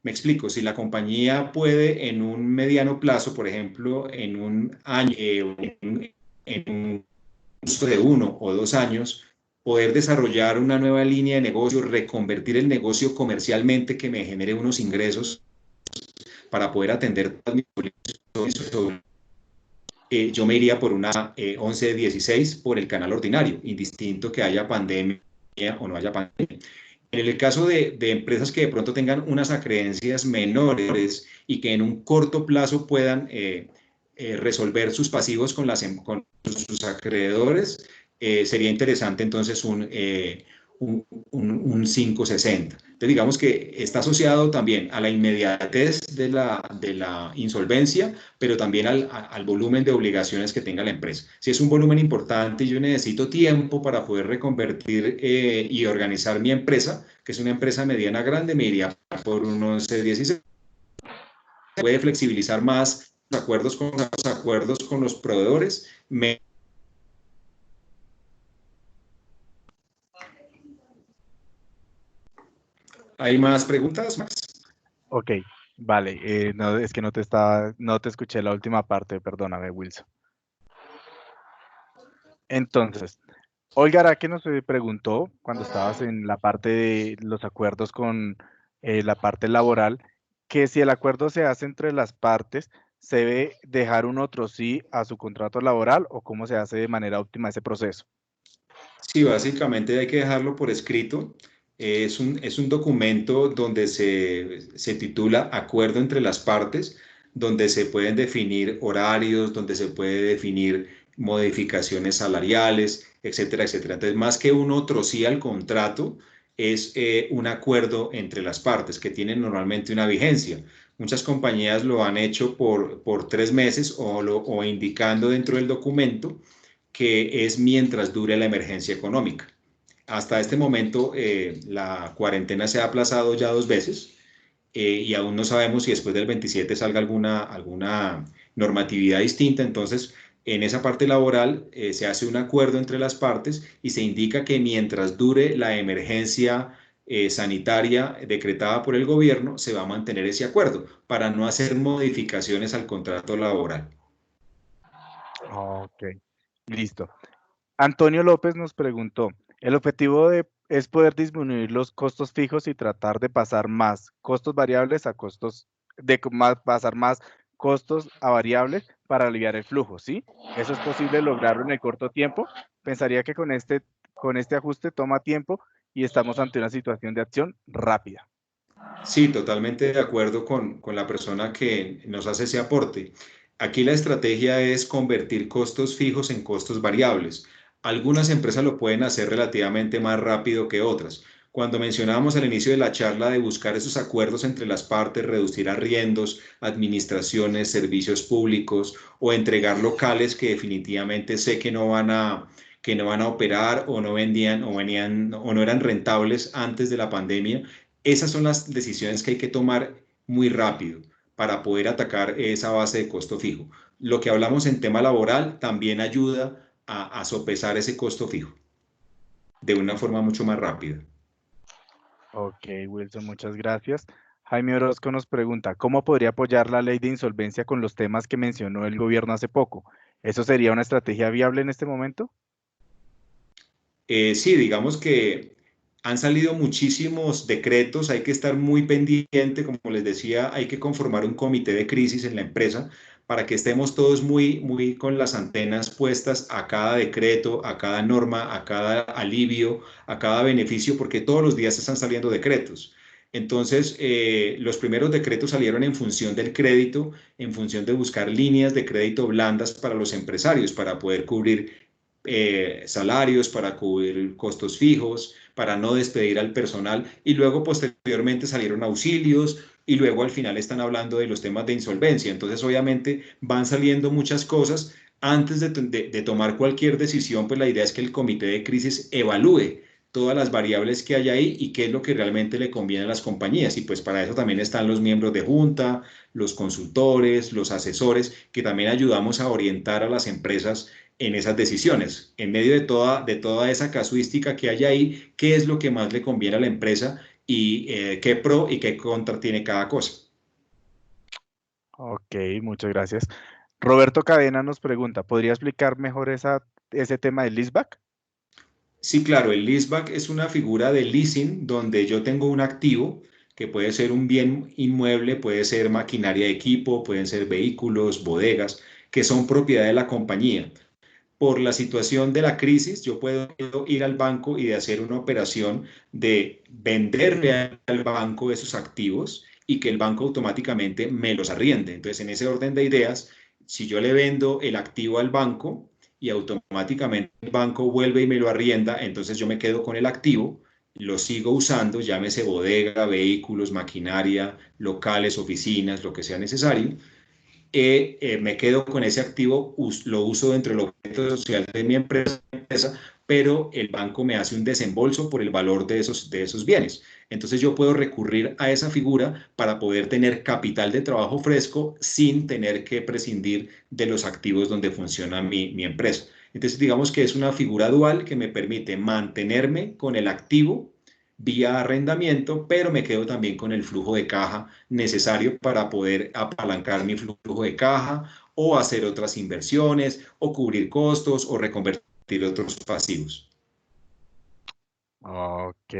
Me explico, si la compañía puede en un mediano plazo, por ejemplo, en un año, en un curso de 1 o 2 años, poder desarrollar una nueva línea de negocio, reconvertir el negocio comercialmente que me genere unos ingresos para poder atender todas mis solicitudes, yo me iría por una 1116 por el canal ordinario, indistinto que haya pandemia o no haya pandemia. En el caso de empresas que de pronto tengan unas acreencias menores y que en un corto plazo puedan resolver sus pasivos con sus acreedores, sería interesante entonces un 560. Entonces digamos que está asociado también a la inmediatez de la insolvencia, pero también al volumen de obligaciones que tenga la empresa. Si es un volumen importante y yo necesito tiempo para poder reconvertir y organizar mi empresa, que es una empresa mediana grande, me iría por un 1116. Puede flexibilizar más los acuerdos con los proveedores. ¿Hay más preguntas, Max? Ok, vale. No, es que no te escuché la última parte, perdóname, Wilson. Entonces, Olga Araque nos preguntó, cuando estabas en la parte de los acuerdos con la parte laboral, que si el acuerdo se hace entre las partes, ¿se debe dejar un otro sí a su contrato laboral o cómo se hace de manera óptima ese proceso? Sí, básicamente hay que dejarlo por escrito. Es un documento donde se titula Acuerdo entre las partes, donde se pueden definir horarios, donde se puede definir modificaciones salariales, etcétera, etcétera. Entonces, más que un otro sí al contrato, es un acuerdo entre las partes que tienen normalmente una vigencia. Muchas compañías lo han hecho por 3 meses o indicando dentro del documento que es mientras dure la emergencia económica. Hasta este momento, la cuarentena se ha aplazado ya 2 veces y aún no sabemos si después del 27 salga alguna normatividad distinta. Entonces, en esa parte laboral se hace un acuerdo entre las partes y se indica que mientras dure la emergencia sanitaria decretada por el gobierno, se va a mantener ese acuerdo para no hacer modificaciones al contrato laboral. Ok, listo. Antonio López nos preguntó, el objetivo es poder disminuir los costos fijos y tratar de pasar más costos variables a costos, pasar más costos a variables para aliviar el flujo, ¿sí? ¿Eso es posible lograrlo en el corto tiempo? Pensaría que con este ajuste toma tiempo y estamos ante una situación de acción rápida. Sí, totalmente de acuerdo con la persona que nos hace ese aporte. Aquí la estrategia es convertir costos fijos en costos variables. Algunas empresas lo pueden hacer relativamente más rápido que otras. Cuando mencionábamos al inicio de la charla de buscar esos acuerdos entre las partes, reducir arriendos, administraciones, servicios públicos o entregar locales que definitivamente sé que no van a operar o no vendían o venían o no eran rentables antes de la pandemia, esas son las decisiones que hay que tomar muy rápido para poder atacar esa base de costo fijo. Lo que hablamos en tema laboral también ayuda a sopesar ese costo fijo de una forma mucho más rápida. Ok, Wilson, muchas gracias. Jaime Orozco nos pregunta, ¿cómo podría apoyar la ley de insolvencia con los temas que mencionó el gobierno hace poco? ¿Eso sería una estrategia viable en este momento? Sí, digamos que han salido muchísimos decretos, hay que estar muy pendiente, como les decía, hay que conformar un comité de crisis en la empresa para que estemos todos muy con las antenas puestas a cada decreto, a cada norma, a cada alivio, a cada beneficio, porque todos los días están saliendo decretos. Entonces, los primeros decretos salieron en función del crédito, en función de buscar líneas de crédito blandas para los empresarios, para poder cubrir salarios, para cubrir costos fijos, para no despedir al personal y luego posteriormente salieron auxilios y luego al final están hablando de los temas de insolvencia. Entonces obviamente van saliendo muchas cosas. Antes de tomar cualquier decisión, pues la idea es que el comité de crisis evalúe todas las variables que hay ahí y qué es lo que realmente le conviene a las compañías. Y pues para eso también están los miembros de junta, los consultores, los asesores, que también ayudamos a orientar a las empresas en esas decisiones. En medio de toda esa casuística que hay ahí, qué es lo que más le conviene a la empresa y qué pro y qué contra tiene cada cosa. Ok, muchas gracias. Roberto Cadena nos pregunta, ¿podría explicar mejor ese tema del leaseback? Sí, claro, el leaseback es una figura de leasing donde yo tengo un activo que puede ser un bien inmueble, puede ser maquinaria de equipo, pueden ser vehículos, bodegas, que son propiedad de la compañía. Por la situación de la crisis, yo puedo ir al banco y de hacer una operación de venderle al banco esos activos y que el banco automáticamente me los arriende. Entonces, en ese orden de ideas, si yo le vendo el activo al banco y automáticamente el banco vuelve y me lo arrienda, entonces yo me quedo con el activo, lo sigo usando, llámese bodega, vehículos, maquinaria, locales, oficinas, lo que sea necesario, me quedo con ese activo, lo uso dentro del objeto social de mi empresa, pero el banco me hace un desembolso por el valor de esos bienes. Entonces yo puedo recurrir a esa figura para poder tener capital de trabajo fresco sin tener que prescindir de los activos donde funciona mi empresa. Entonces digamos que es una figura dual que me permite mantenerme con el activo vía arrendamiento, pero me quedo también con el flujo de caja necesario para poder apalancar mi flujo de caja o hacer otras inversiones o cubrir costos o reconvertir otros pasivos. Ok,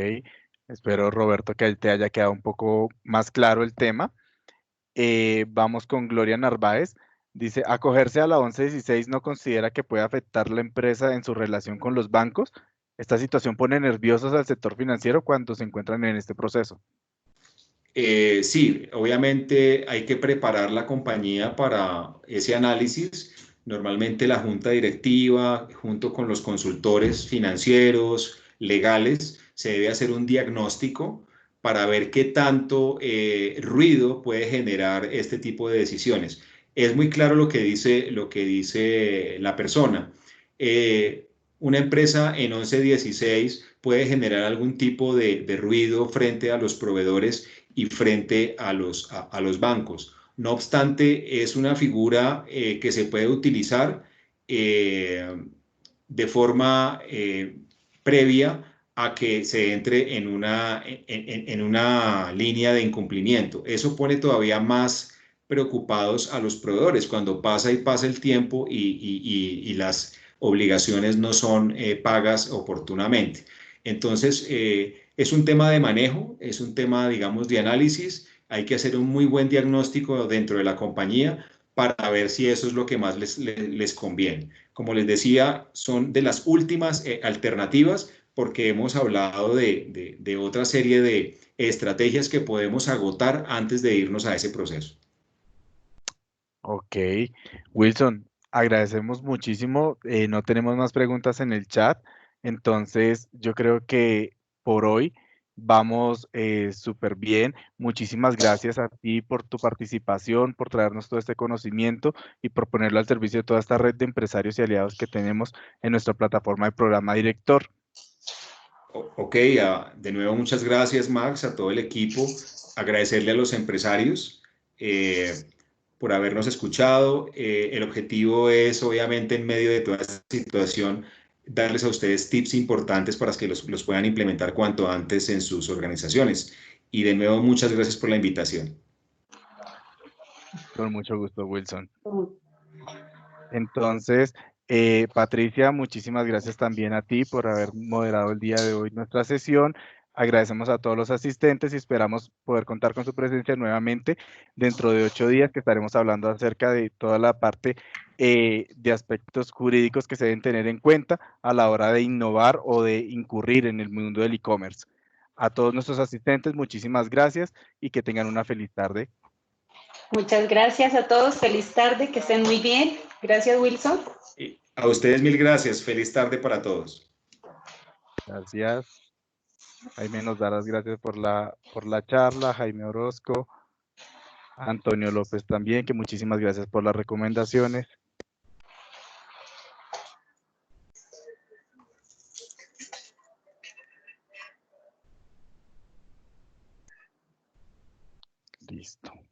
espero Roberto que te haya quedado un poco más claro el tema. Vamos con Gloria Narváez. Dice, acogerse a la 1116 no considera que puede afectar la empresa en su relación con los bancos. Esta situación pone nerviosos al sector financiero cuando se encuentran en este proceso. Sí, obviamente hay que preparar la compañía para ese análisis. Normalmente la junta directiva, junto con los consultores financieros, legales, se debe hacer un diagnóstico para ver qué tanto ruido puede generar este tipo de decisiones. Es muy claro lo que dice la persona. Una empresa en 1116 puede generar algún tipo de ruido frente a los proveedores y frente a los bancos. No obstante, es una figura que se puede utilizar de forma previa a que se entre en una línea de incumplimiento. Eso pone todavía más preocupados a los proveedores cuando pasa y pasa el tiempo y las obligaciones no son pagas oportunamente. Entonces, es un tema de manejo, es un tema, digamos, de análisis. Hay que hacer un muy buen diagnóstico dentro de la compañía para ver si eso es lo que más les conviene. Como les decía, son de las últimas alternativas porque hemos hablado de otra serie de estrategias que podemos agotar antes de irnos a ese proceso. Ok, Wilson, agradecemos muchísimo. No tenemos más preguntas en el chat, entonces yo creo que por hoy vamos súper bien. Muchísimas gracias a ti por tu participación, por traernos todo este conocimiento y por ponerlo al servicio de toda esta red de empresarios y aliados que tenemos en nuestra plataforma de programa director. Ok, de nuevo muchas gracias Max, a todo el equipo, agradecerle a los empresarios por habernos escuchado. El objetivo es obviamente en medio de toda esta situación darles a ustedes tips importantes para que los puedan implementar cuanto antes en sus organizaciones. Y de nuevo muchas gracias por la invitación. Con mucho gusto, Wilson. Mm. Entonces, Patricia, muchísimas gracias también a ti por haber moderado el día de hoy nuestra sesión. Agradecemos a todos los asistentes y esperamos poder contar con su presencia nuevamente dentro de 8 días, que estaremos hablando acerca de toda la parte de aspectos jurídicos que se deben tener en cuenta a la hora de innovar o de incurrir en el mundo del e-commerce. A todos nuestros asistentes, muchísimas gracias y que tengan una feliz tarde. Muchas gracias a todos. Feliz tarde, que estén muy bien. Gracias, Wilson. A ustedes mil gracias. Feliz tarde para todos. Gracias. Jaime nos da las gracias por la charla, Jaime Orozco, Antonio López también, que muchísimas gracias por las recomendaciones. Listo.